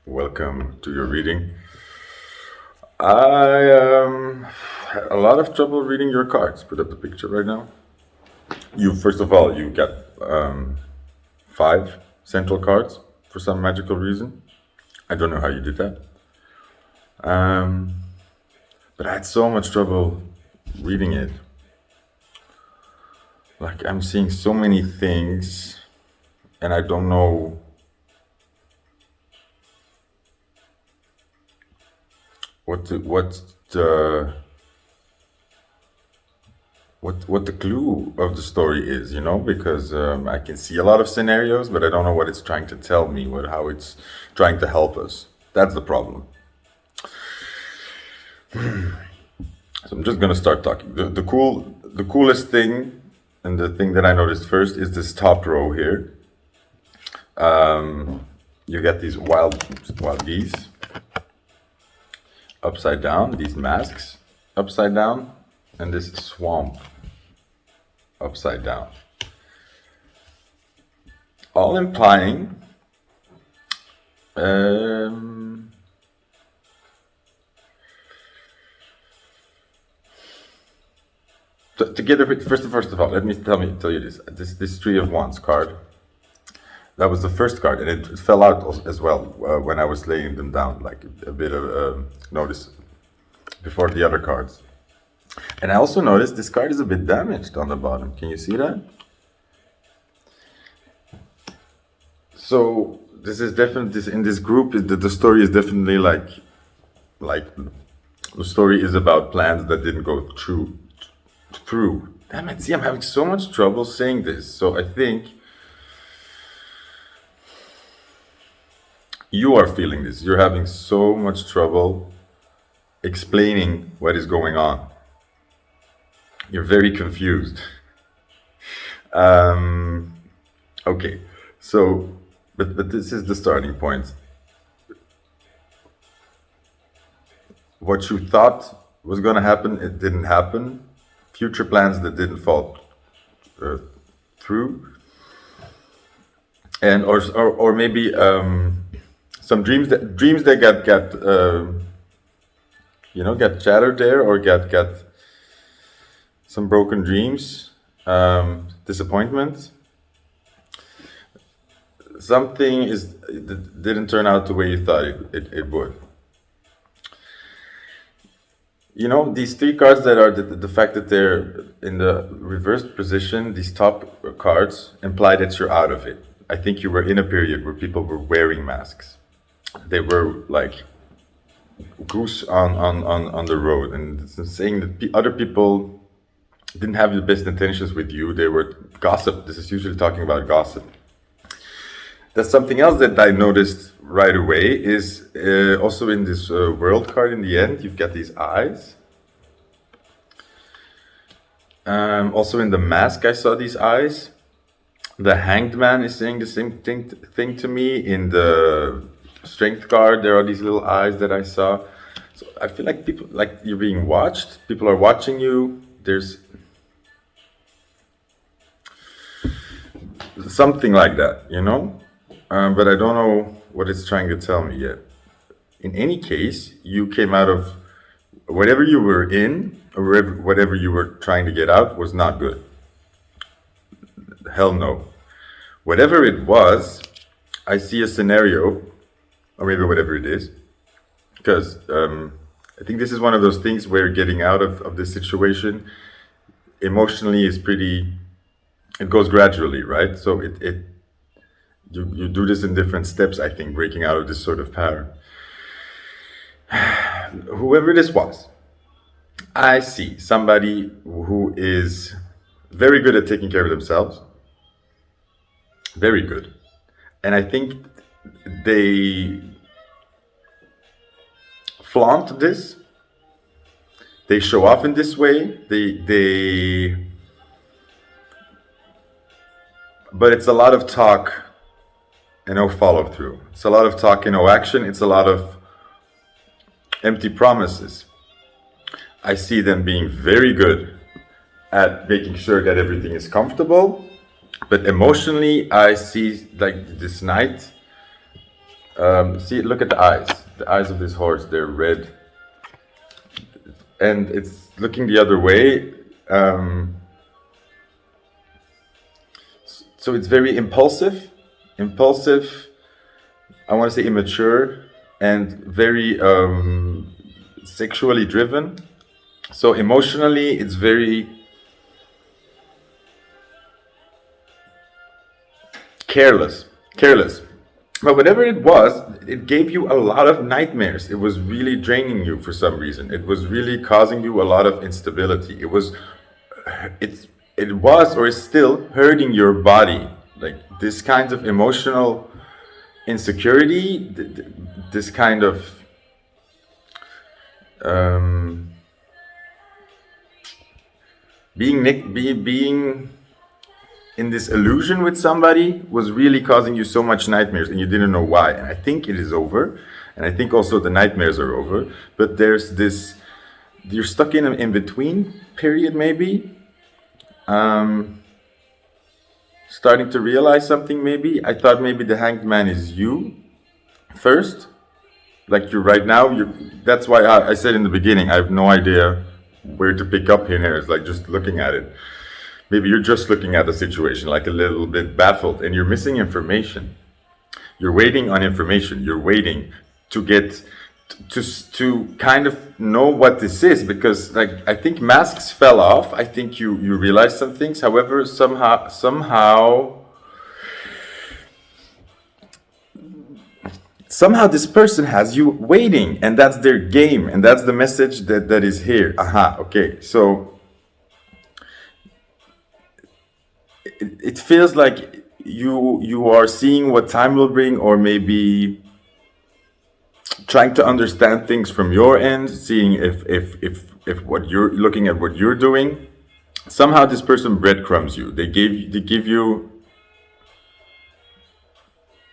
Welcome to your reading. I had a lot of trouble reading your cards. Put up the picture right now. First of all, you got 5 central cards for some magical reason. I don't know how you did that. But I had so much trouble reading it. Like, I'm seeing so many things, and I don't know what the clue of the story is, because I can see a lot of scenarios, but I don't know what it's trying to tell me, how it's trying to help us. That's the problem. So I'm just gonna start talking. The coolest thing, and the thing that I noticed first, is this top row here. You get these wild geese upside down, these masks upside down, and this swamp upside down. All implying together with, first of all, let me tell you this 3 of Wands card. That was the first card, and it fell out as well when I was laying them down, like a bit of notice before the other cards. And I also noticed this card is a bit damaged on the bottom. Can you see that? So this is definitely, in this group, the story is definitely like the story is about plans that didn't go through. Damn it, see, I'm having so much trouble saying this. So I think you are feeling this. You're having so much trouble explaining what is going on. You're very confused. Okay, so, but this is the starting point. What you thought was going to happen, it didn't happen. Future plans that didn't fall through, and or maybe some dreams that got got shattered there, or got some broken dreams, disappointment. Something didn't turn out the way you thought it would. You know, these three cards that are the fact that they're in the reversed position, these top cards imply that you're out of it. I think you were in a period where people were wearing masks. They were like goose on the road, and it's saying that other people didn't have the best intentions with you. They were gossip. This is usually talking about gossip. That's something else that I noticed right away is also in this world card in the end, you've got these eyes. Also in the mask, I saw these eyes. The Hanged Man is saying the same thing to me. In the Strength card, there are these little eyes that I saw. So I feel like people, like you're being watched. People are watching you. There's something like that, you know? But I don't know what it's trying to tell me yet. In any case, you came out of whatever you were in, or whatever you were trying to get out was not good. Hell no. Whatever it was, I see a scenario, or maybe whatever it is, because I think this is one of those things where getting out of this situation emotionally is pretty, it goes gradually, right? So you do this in different steps, I think, breaking out of this sort of pattern. Whoever this was, I see somebody who is very good at taking care of themselves. Very good. And I think they flaunt this. They show off in this way. But it's a lot of talk and no follow through. It's a lot of talk and no action. It's a lot of empty promises. I see them being very good at making sure that everything is comfortable, but emotionally, I see like this knight. See, look at the eyes. The eyes of this horse, they're red. And it's looking the other way. So it's very impulsive, I want to say immature, and very sexually driven. So emotionally, it's very careless. But whatever it was, it gave you a lot of nightmares. It was really draining you for some reason. It was really causing you a lot of instability. It was or is still hurting your body. Like this kind of emotional insecurity, this kind of being in this illusion with somebody was really causing you so much nightmares, and you didn't know why. And I think it is over, and I think also the nightmares are over, but there's this, you're stuck in an in-between period maybe, starting to realize something maybe. I thought maybe the Hanged Man is you first, like you're right now. That's why I said in the beginning, I have no idea where to pick up in here. It's like just looking at it. Maybe you're just looking at the situation like a little bit baffled, and you're missing information. You're waiting on information. You're waiting to get to kind of know what this is, because like I think masks fell off. I think you realize some things. However, somehow this person has you waiting, and that's their game, and that's the message that is here. Okay, so it feels like you are seeing what time will bring, or maybe trying to understand things from your end, seeing if what you're looking at, what you're doing. Somehow this person breadcrumbs you. They give you,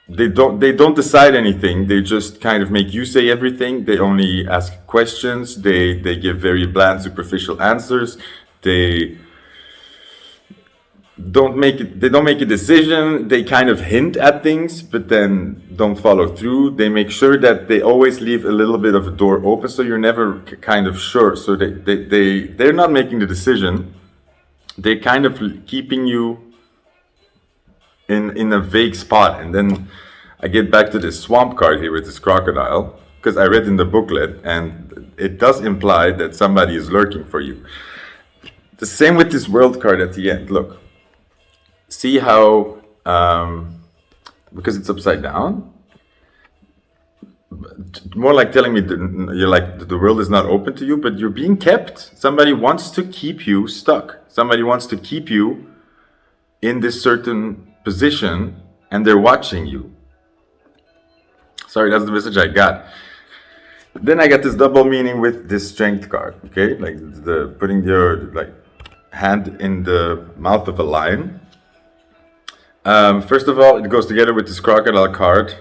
they don't decide anything. They just kind of make you say everything. They only ask questions. They give very bland, superficial answers. They don't make a decision. They kind of hint at things, but then don't follow through. They make sure that they always leave a little bit of a door open, so you're never kind of sure. So they're not making the decision. They're kind of keeping you in a vague spot. And then I get back to this swamp card here with this crocodile, because I read in the booklet and it does imply that somebody is lurking for you. The same with this world card at the end. Look, see how because it's upside down, more like telling me you're like the world is not open to you, but you're being kept. Somebody wants to keep you stuck. Somebody wants to keep you in this certain position, and they're watching you. Sorry, that's the message I got. Then I got this double meaning with this strength card. Okay, like the putting your like hand in the mouth of a lion. First of all, it goes together with this crocodile card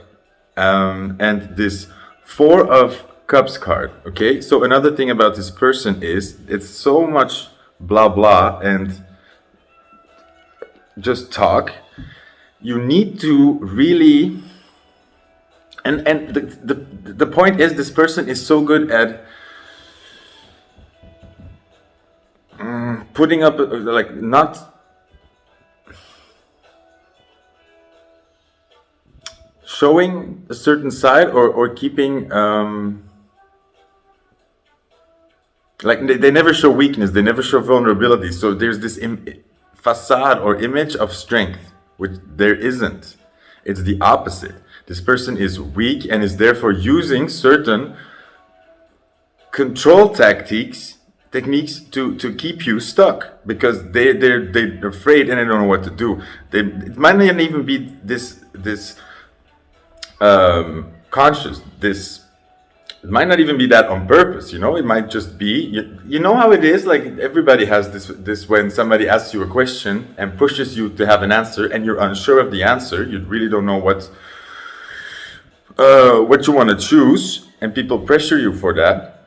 and this Four of Cups card. Okay, so another thing about this person is it's so much blah blah and just talk. You need to really, and the point is, this person is so good at putting up like not showing a certain side, or keeping like they never show weakness, they never show vulnerability. So there's this facade or image of strength, which there isn't. It's the opposite. This person is weak and is therefore using certain control techniques to keep you stuck, because they're afraid and they don't know what to do. It might not even be this conscious. It might not even be that on purpose, it might just be, you know how it is, like everybody has this when somebody asks you a question and pushes you to have an answer and you're unsure of the answer, you really don't know what you want to choose, and people pressure you for that.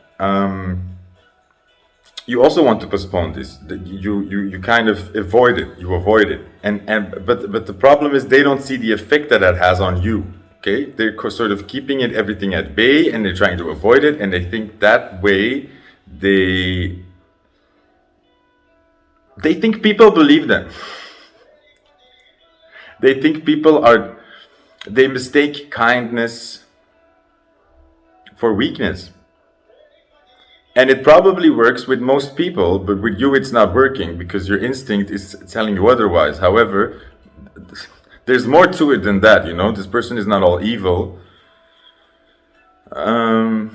You also want to postpone this. You kind of avoid it, but the problem is they don't see the effect that has on you. Okay, they're sort of keeping everything at bay, and they're trying to avoid it, and they think that way they think people believe them. They think they mistake kindness for weakness. And it probably works with most people, but with you it's not working, because your instinct is telling you otherwise. However, there's more to it than that, This person is not all evil. And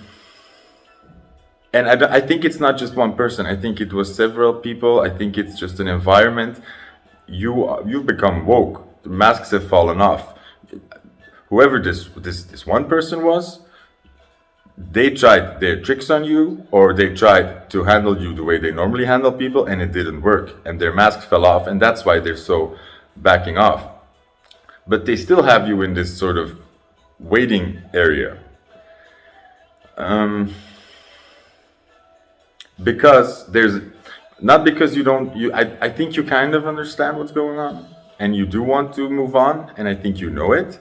I think it's not just one person. I think it was several people. I think it's just an environment. You've become woke. The masks have fallen off. Whoever this one person was, they tried their tricks on you, or they tried to handle you the way they normally handle people, and it didn't work. And their masks fell off, and that's why they're so backing off. But they still have you in this sort of waiting area. Because there's not because you don't I think you kind of understand what's going on, and you do want to move on, and I think you know it.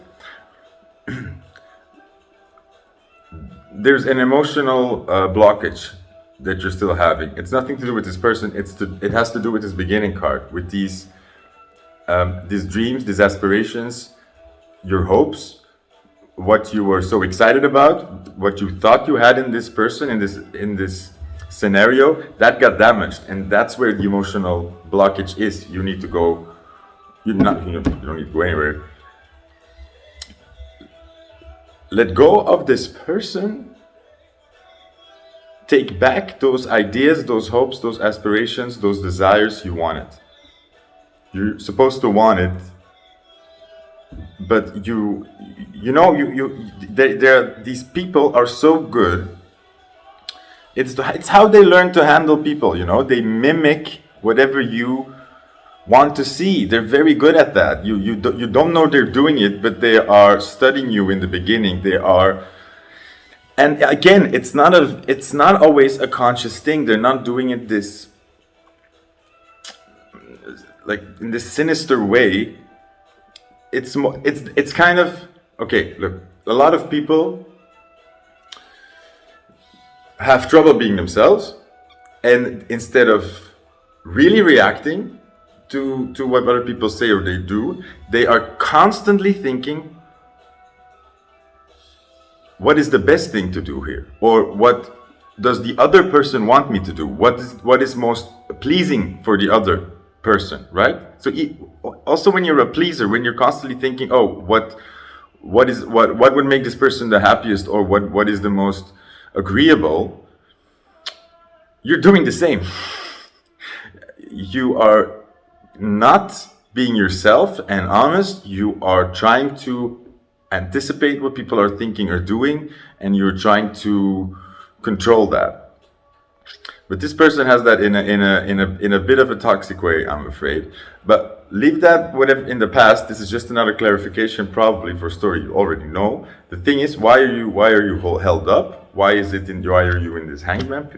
There's an emotional blockage that you're still having. It's nothing to do with this person. It has to do with this beginning card, with these dreams, these aspirations, your hopes, what you were so excited about, what you thought you had in this person, in this scenario, that got damaged, and that's where the emotional blockage is. You need to go. You don't need to go anywhere. Let go of this person. Take back those ideas, those hopes, those aspirations, those desires you wanted. You're supposed to want it, but these people are so good. It's how they learn to handle people. They mimic whatever you want to see. They're very good at that. You don't know they're doing it, but they are studying you in the beginning. They are, and again, it's not always a conscious thing. They're not doing it like in this sinister way. It's kind of okay. Look, a lot of people have trouble being themselves, and instead of really reacting to what other people say or they do, they are constantly thinking, what is the best thing to do here, or what does the other person want me to do, what is most pleasing for the other person, right? So also when you're a pleaser, when you're constantly thinking, oh, what would make this person the happiest, or what is the most agreeable, you're doing the same. You are not being yourself and honest. You are trying to anticipate what people are thinking or doing, and you're trying to control that. But this person has that in a bit of a toxic way, I'm afraid. But leave that whatever in the past. This is just another clarification, probably for a story you already know. The thing is, why are you held up? Why are you in this hangman?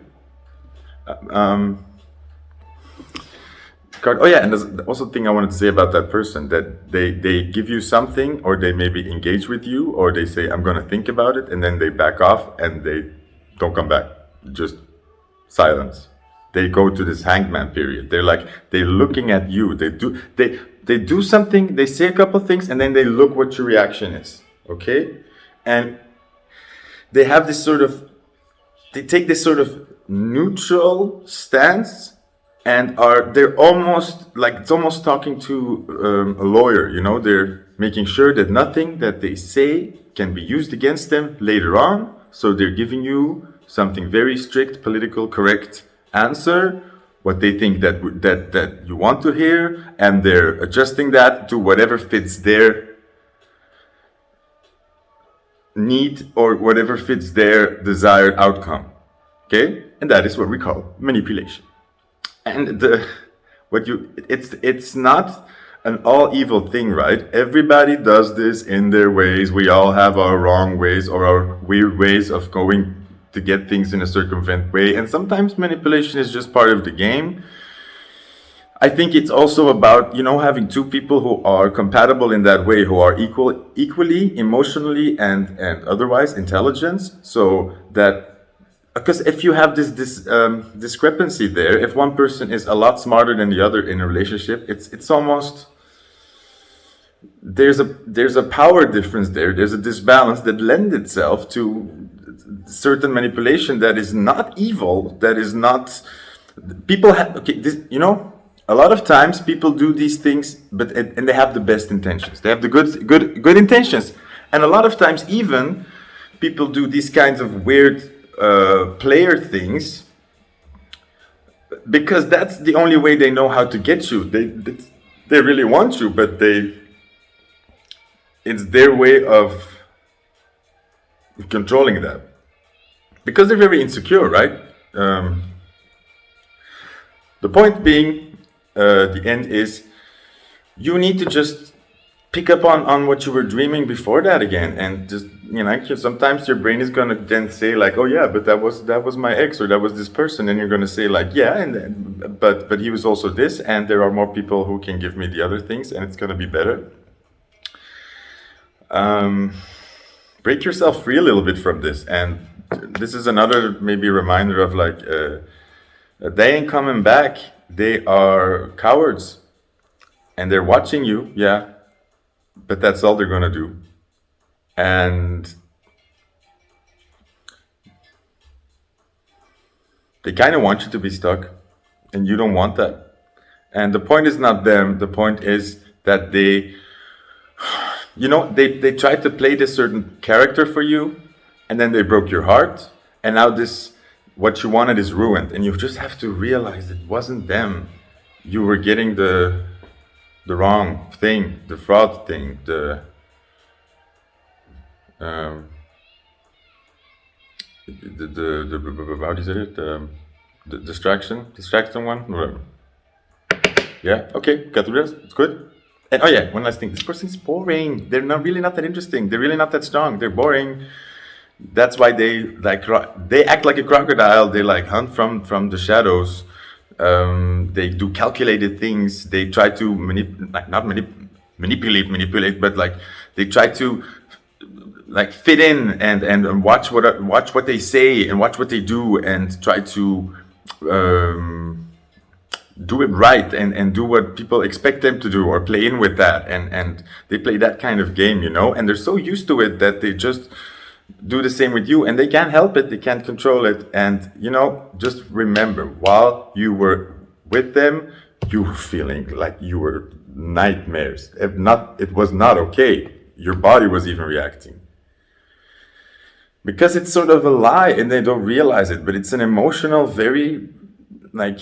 Card. Oh yeah, and there's also a thing I wanted to say about that person, that they give you something, or they maybe engage with you, or they say, I'm gonna think about it, and then they back off and they don't come back. Just silence. They go to this hangman period. They're looking at you. They do something, they say a couple things, and then they look what your reaction is. Okay? And they have they take this sort of neutral stance, and they're almost like, it's almost talking to a lawyer. They're making sure that nothing that they say can be used against them later on. So they're giving you something very strict, political correct answer, what they think that you want to hear, and they're adjusting that to whatever fits their need or whatever fits their desired outcome. Okay? And that is what we call manipulation. And it's not an all evil thing, right? Everybody does this in their ways. We all have our wrong ways or our weird ways of going to get things in a circumvent way, and sometimes manipulation is just part of the game. I think it's also about having two people who are compatible in that way, who are equally emotionally and otherwise intelligent, so that, because if you have this discrepancy there, if one person is a lot smarter than the other in a relationship, it's almost, there's a power difference there. There's a disbalance that lends itself to certain manipulation that is not evil, that is not, people have, a lot of times people do these things, and they have the best intentions. They have the good intentions, and a lot of times even people do these kinds of weird player things because that's the only way they know how to get you. They really want you, but it's their way of controlling that, because they're very insecure, right? The point being, the end is, you need to just pick up on what you were dreaming before that again, and just sometimes your brain is gonna then say like, oh yeah, but that was my ex, or that was this person, and you're gonna say like, yeah, and but he was also this, and there are more people who can give me the other things, and it's gonna be better. Break yourself free a little bit from this, and this is another maybe reminder of like, they ain't coming back. They are cowards, and they're watching you, yeah, but that's all they're gonna do. And they kind of want you to be stuck, and you don't want that. And the point is not them. The point is that they tried to play this certain character for you, and then they broke your heart, and now what you wanted is ruined, and you just have to realize it wasn't them. You were getting the the wrong thing, the fraud thing, um, the how do you say it? The distraction one. Whatever. Yeah. Okay. Got through this. It's good. And oh yeah, one last thing. This person's boring. They're not really not that interesting. They're really not that strong. They're boring. That's why they act like a crocodile. They like hunt from the shadows. They do calculated things. They try to manipulate, but like they try to like fit in and watch what they say and watch what they do and try to do it right and do what people expect them to do or play in with that and they play that kind of game, and they're so used to it that they just do the same with you and they can't help it, they can't control it. And just remember, while you were with them, you were feeling like you were nightmares. If not, it was not okay. Your body was even reacting. Because it's sort of a lie and they don't realize it, but it's an emotional, very like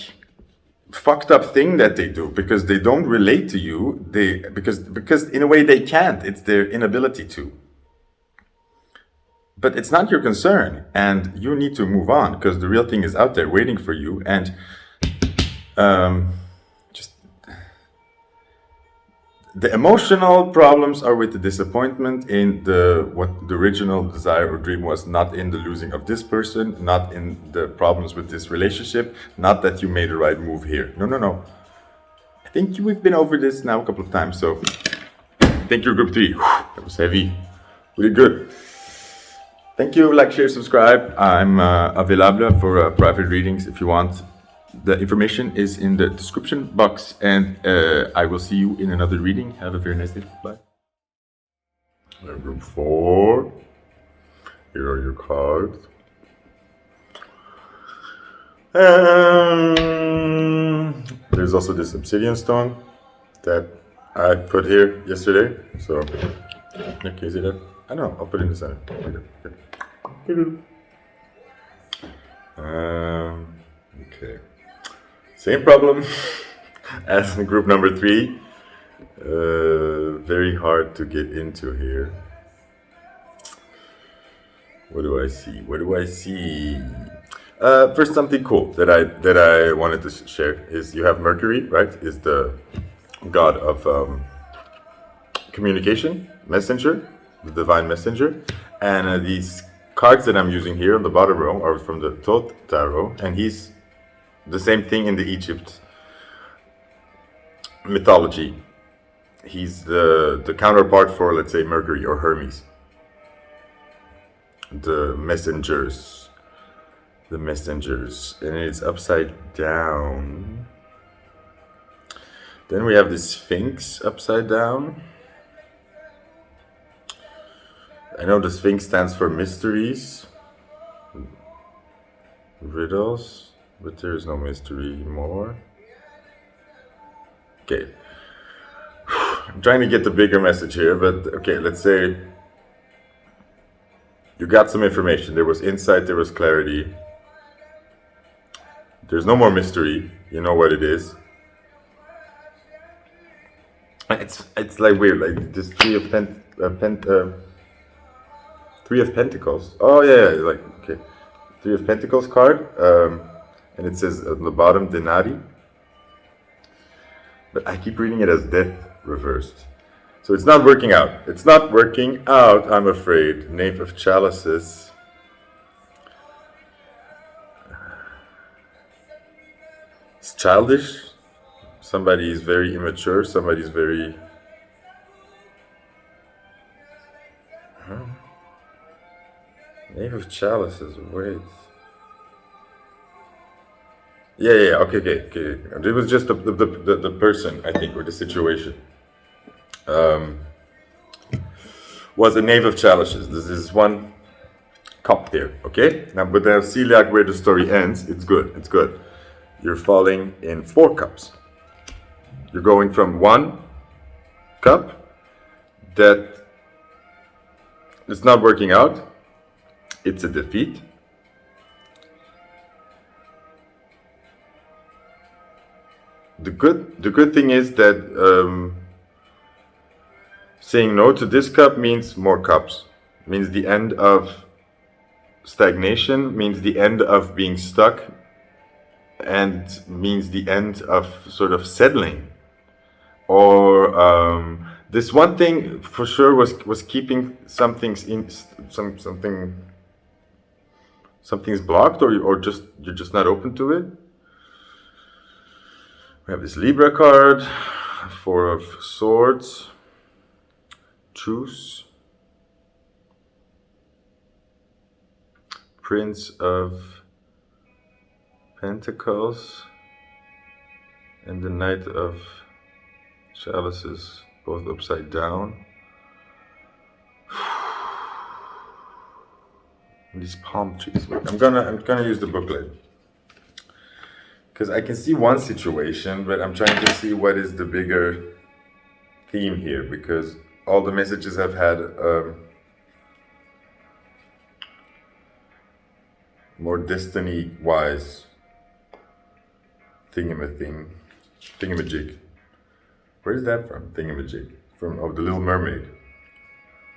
fucked up thing that they do because they don't relate to you. Because in a way they can't. It's their inability to. But it's not your concern, and you need to move on because the real thing is out there waiting for you. And just the emotional problems are with the disappointment in what the original desire or dream was, not in the losing of this person, not in the problems with this relationship, not that you made the right move here. No. I think we've been over this now a couple of times, so thank you, group 3. That was heavy. Really good. Thank you. Like, share, subscribe. I'm available for private readings if you want. The information is in the description box, and I will see you in another reading. Have a very nice day. Bye. Group 4. Here are your cards. There's also this obsidian stone that I put here yesterday. So, can you see that? I don't know. I'll put it in the center. Okay. Same problem as in group number 3. Very hard to get into here. What do I see? First, something cool that I wanted to share is you have Mercury, right? Is the god of communication, messenger, the divine messenger, and these cards that I'm using here on the bottom row are from the Thoth Tarot, and he's the same thing in the Egypt mythology. He's the counterpart for, let's say, Mercury or Hermes. The messengers, and it's upside down. Then we have the Sphinx upside down. I know the Sphinx stands for mysteries, riddles, but there is no mystery more. Okay. I'm trying to get the bigger message here, but okay, let's say you got some information. There was insight, there was clarity. There's no more mystery. You know what it is. It's like weird, like this Three of Pentacles. Oh yeah, like okay, Three of Pentacles card, and it says on the bottom Denari. But I keep reading it as death reversed. So it's not working out. It's not working out, I'm afraid. Knave of Chalices. It's childish. Somebody is very immature. Somebody's very... Knave of Chalices, wait. Yeah, okay. It was just the person, I think, or the situation. Was a Knave of Chalices. This is one cup there, okay? Now, but now see like where the story ends. It's good. You're falling in 4 cups. You're going from 1 cup that is not working out. It's a defeat. the good thing is that saying no to this cup means more cups, means the end of stagnation, means the end of being stuck, and means the end of sort of settling. Or this one thing for sure was keeping something's blocked, or just you're just not open to it. We have this Libra card, Four of Swords, Truce, Prince of Pentacles, and the Knight of Chalices, both upside down. And these palm trees. I'm gonna use the booklet because I can see one situation, but I'm trying to see what is the bigger theme here, because all the messages I've had more destiny-wise thingamajig. Where is that from? Thingamajig. From The Little Mermaid.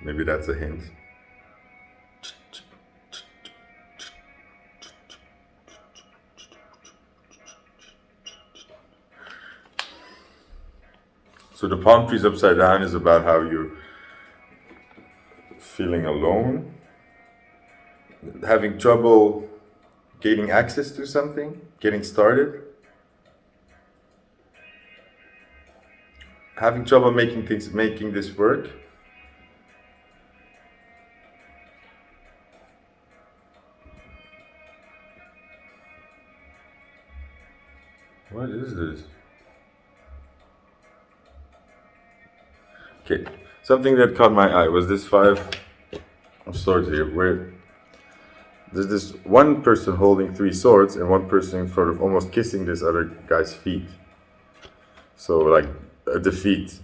Maybe that's a hint. So the palm trees upside down is about how you're feeling alone, having trouble gaining access to something, getting started, having trouble making this work. What is this? Okay, something that caught my eye was this Five of Swords here, where there's this one person holding three swords and one person sort of almost kissing this other guy's feet. So like a defeat.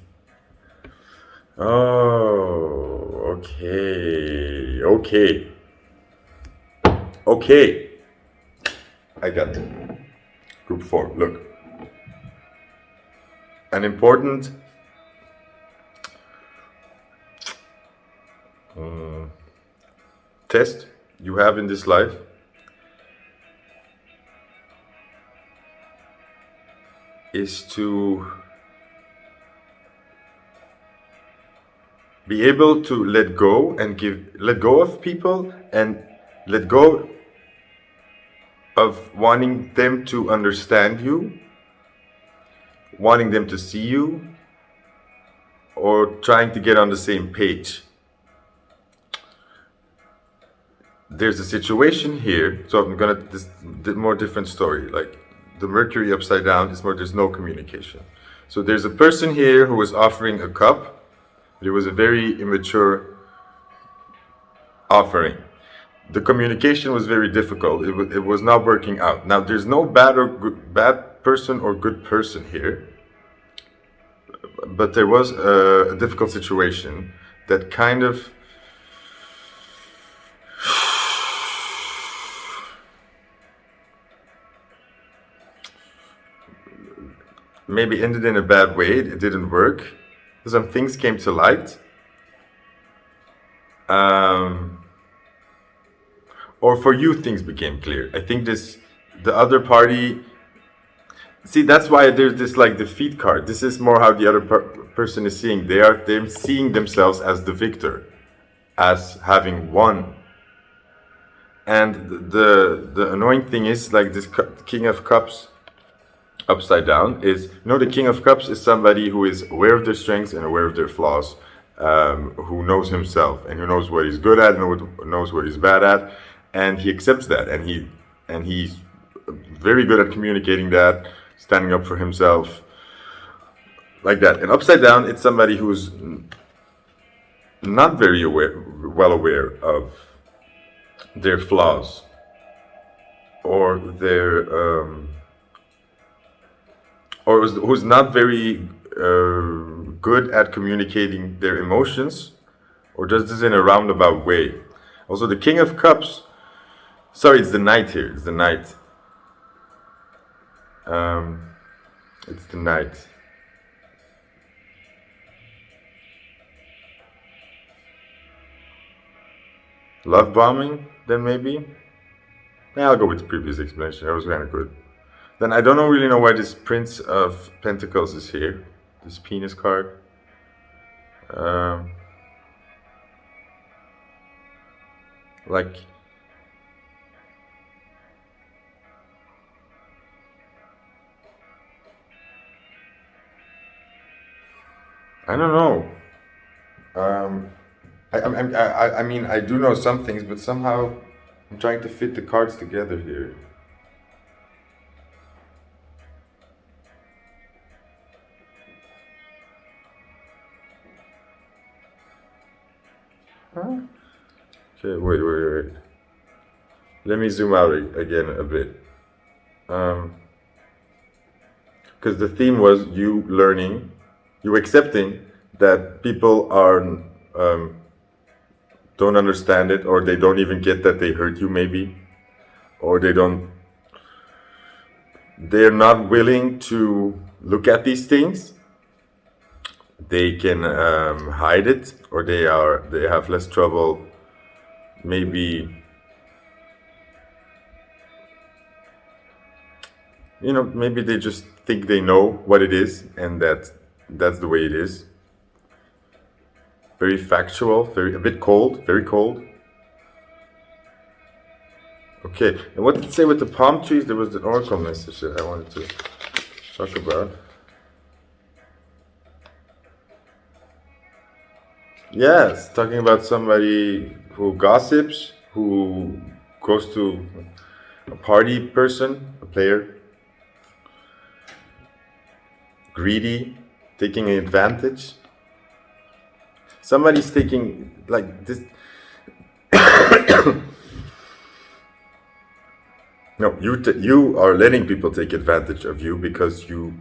Oh, okay. I got it. Group 4, look. An important test you have in this life is to be able to let go of people, and let go of wanting them to understand you, wanting them to see you, or trying to get on the same page. There's a situation here, so I'm gonna this more different story. Like the Mercury upside down is more, there's no communication. So there's a person here who was offering a cup, but it was a very immature offering. The communication was very difficult. It was not working out. Now there's no bad person or good person here, but there was a difficult situation that kind of maybe ended in a bad way. It didn't work. Some things came to light. Or for you, things became clear. I think the other party, see, that's why there's this like defeat card. This is more how the other person is seeing. They're seeing themselves as the victor, as having won. And the annoying thing is, like, this King of Cups upside down is, the King of Cups is somebody who is aware of their strengths and aware of their flaws, who knows himself and who knows what he's good at and knows what he's bad at, and he accepts that, and he's very good at communicating that, standing up for himself, like that. And upside down, it's somebody who's not very well aware of their flaws, or who's not very good at communicating their emotions, or does this in a roundabout way. Also, the King of Cups, sorry, it's the Knight here. It's the Knight. It's the Knight. Love bombing, then maybe? Yeah, I'll go with the previous explanation. That was kind of good. Then I don't really know why this Prince of Pentacles is here. This penis card. Like, I don't know. I mean, I do know some things, but somehow I'm trying to fit the cards together here. Huh? Okay, wait. Let me zoom out again a bit. Because the theme was you learning, you accepting that people are don't understand it, or they don't even get that they hurt you maybe, or they're not willing to look at these things. They can hide it, or they have less trouble maybe, maybe they just think they know what it is, and that's the way it is. Very factual, a bit cold, very cold. Okay, and what did it say with the palm trees? There was an oracle message that I wanted to talk about. Yes, talking about somebody who gossips, who goes to a party person, a player, greedy, taking advantage. Somebody's taking, like, this. No, you are letting people take advantage of you because you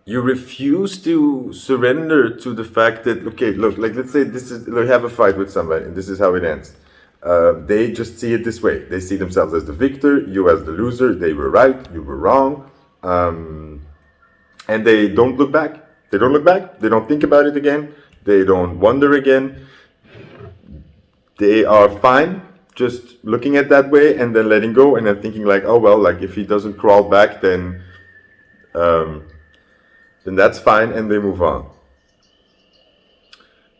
refuse to surrender to the fact that, okay, look, like, let's say we have a fight with somebody and this is how it ends. They just see it this way. They see themselves as the victor, you as the loser. They were right, you were wrong. And they don't look back. They don't think about it again. They don't wonder again. They are fine just looking at that way and then letting go and then thinking like, oh, well, like if he doesn't crawl back, then that's fine, and they move on.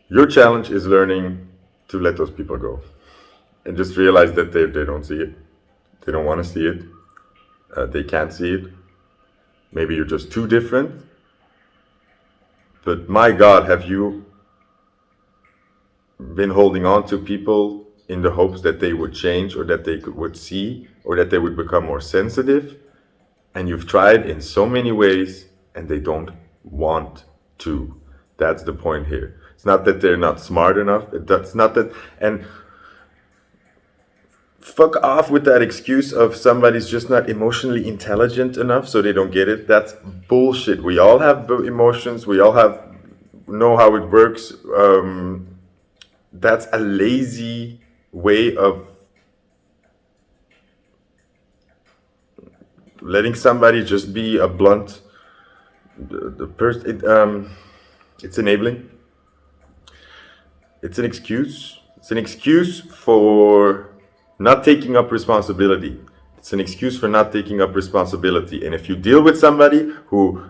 Your challenge is learning to let those people go and just realize that they don't see it. They don't want to see it. They can't see it. Maybe you're just too different. But my God, have you been holding on to people in the hopes that they would change, or that they would see, or that they would become more sensitive? And you've tried in so many ways and they don't want to. That's the point here. It's not that they're not smart enough. That's not that. And fuck off with that excuse of somebody's just not emotionally intelligent enough so they don't get it. That's bullshit. We all have emotions. We all know how it works. That's a lazy way of letting somebody just be a blunt. It's enabling. It's an excuse. It's an excuse for not taking up responsibility. It's an excuse for not taking up responsibility. And if you deal with somebody who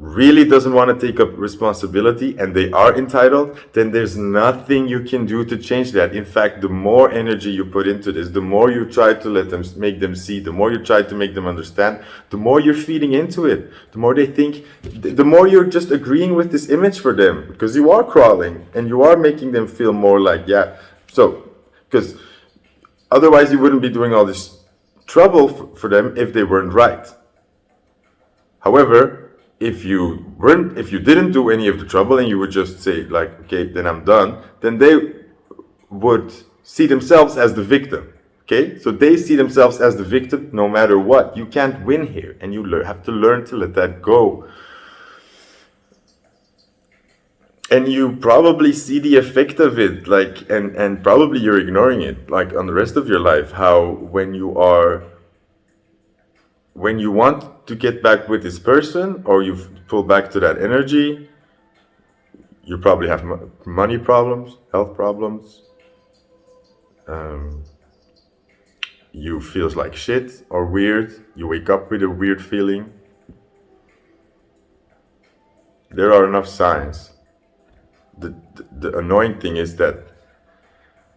really doesn't want to take up responsibility and they are entitled, then there's nothing you can do to change that. In fact, the more energy you put into this, the more you try to make them see, the more you try to make them understand, the more you're feeding into it, the more they think, the more you're just agreeing with this image for them, because you are crawling and you are making them feel more like, yeah. So, because otherwise you wouldn't be doing all this trouble for them if they weren't right. However, if you didn't do any of the trouble and you would just say like, okay, then I'm done, then they would see themselves as the victim. Okay, so they see themselves as the victim no matter what. You can't win here, and you have to learn to let that go. And you probably see the effect of it, like, and probably you're ignoring it, like on the rest of your life. How when you are when you want to get back with this person, or you pull back to that energy, you probably have money problems, health problems. You feel like shit or weird. You wake up with a weird feeling. There are enough signs. The annoying thing is that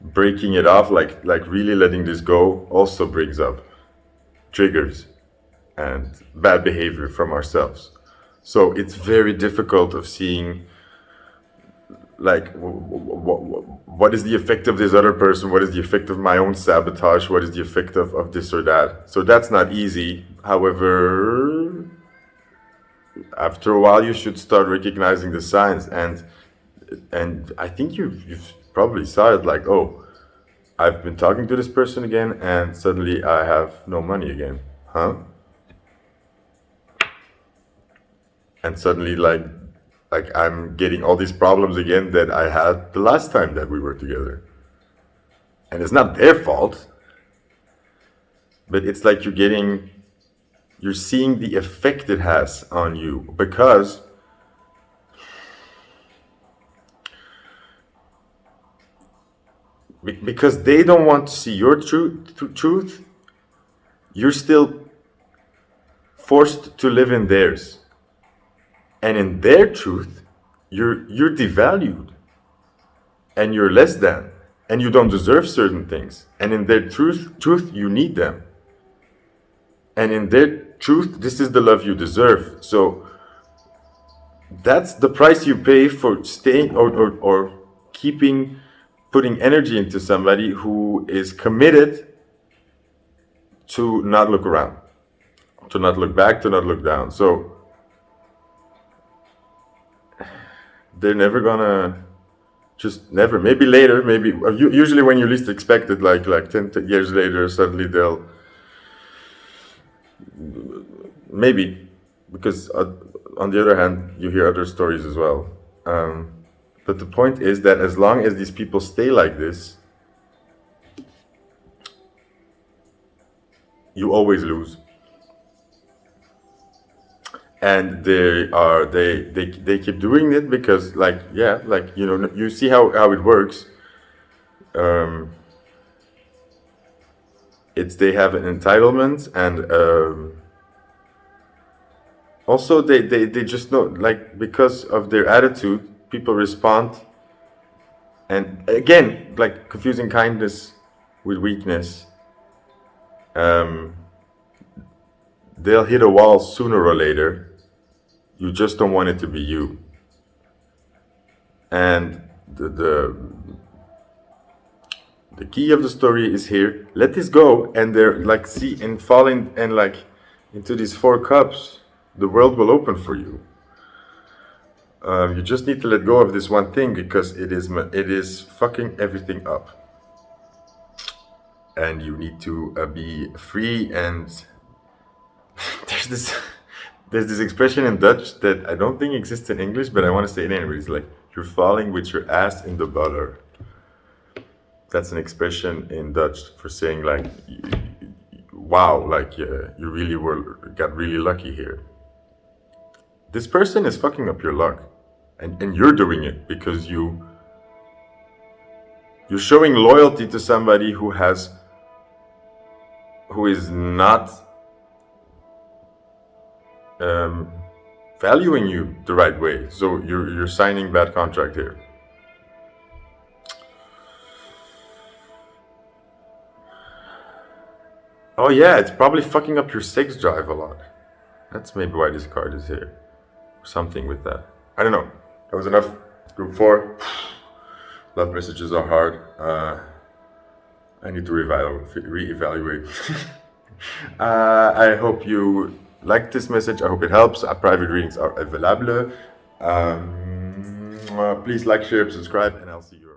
breaking it off, like really letting this go, also brings up triggers and bad behavior from ourselves. So it's very difficult of seeing, like, what is the effect of this other person? What is the effect of my own sabotage? What is the effect of this or that? So that's not easy. However, after a while, you should start recognizing the signs. And I think you've probably saw it, like, oh, I've been talking to this person again, and suddenly I have no money again. Huh? And suddenly, like I'm getting all these problems again that I had the last time that we were together. And it's not their fault, but it's like you're seeing the effect it has on you, because they don't want to see your truth. You're still forced to live in theirs. And in their truth, you're devalued, and you're less than, and you don't deserve certain things. And in their truth, you need them. And in their truth, this is the love you deserve. So that's the price you pay for staying or putting energy into somebody who is committed to not look around, to not look back, to not look down. So they're never gonna, just never. Maybe later, maybe usually when you least expect it, like 10 years later, suddenly they'll, maybe, because on the other hand, you hear other stories as well. But the point is that as long as these people stay like this, you always lose. And they keep doing it because, like, yeah, like, you know, you see how it works. It's, they have an entitlement, and also they just know, like, because of their attitude, people respond. And again, like, confusing kindness with weakness. They'll hit a wall sooner or later. You just don't want it to be you. And the key of the story is here. Let this go, and they're like, see, and falling and like into these 4 cups, the world will open for you. You just need to let go of this one thing, because it is fucking everything up. And you need to be free. And there's this expression in Dutch that I don't think exists in English, but I want to say it anyway. It's like, you're falling with your ass in the butter. That's an expression in Dutch for saying, like, wow, like, you really got really lucky here. This person is fucking up your luck, and you're doing it because you're showing loyalty to somebody who is not valuing you the right way. So you're signing bad contract here. Oh yeah, it's probably fucking up your sex drive a lot. That's maybe why this card is here. Something with that. I don't know. That was enough. Group 4. Love messages are hard. I need to reevaluate. I hope you liked this message. I hope it helps. Private readings are available. Please like, share, subscribe, and I'll see you.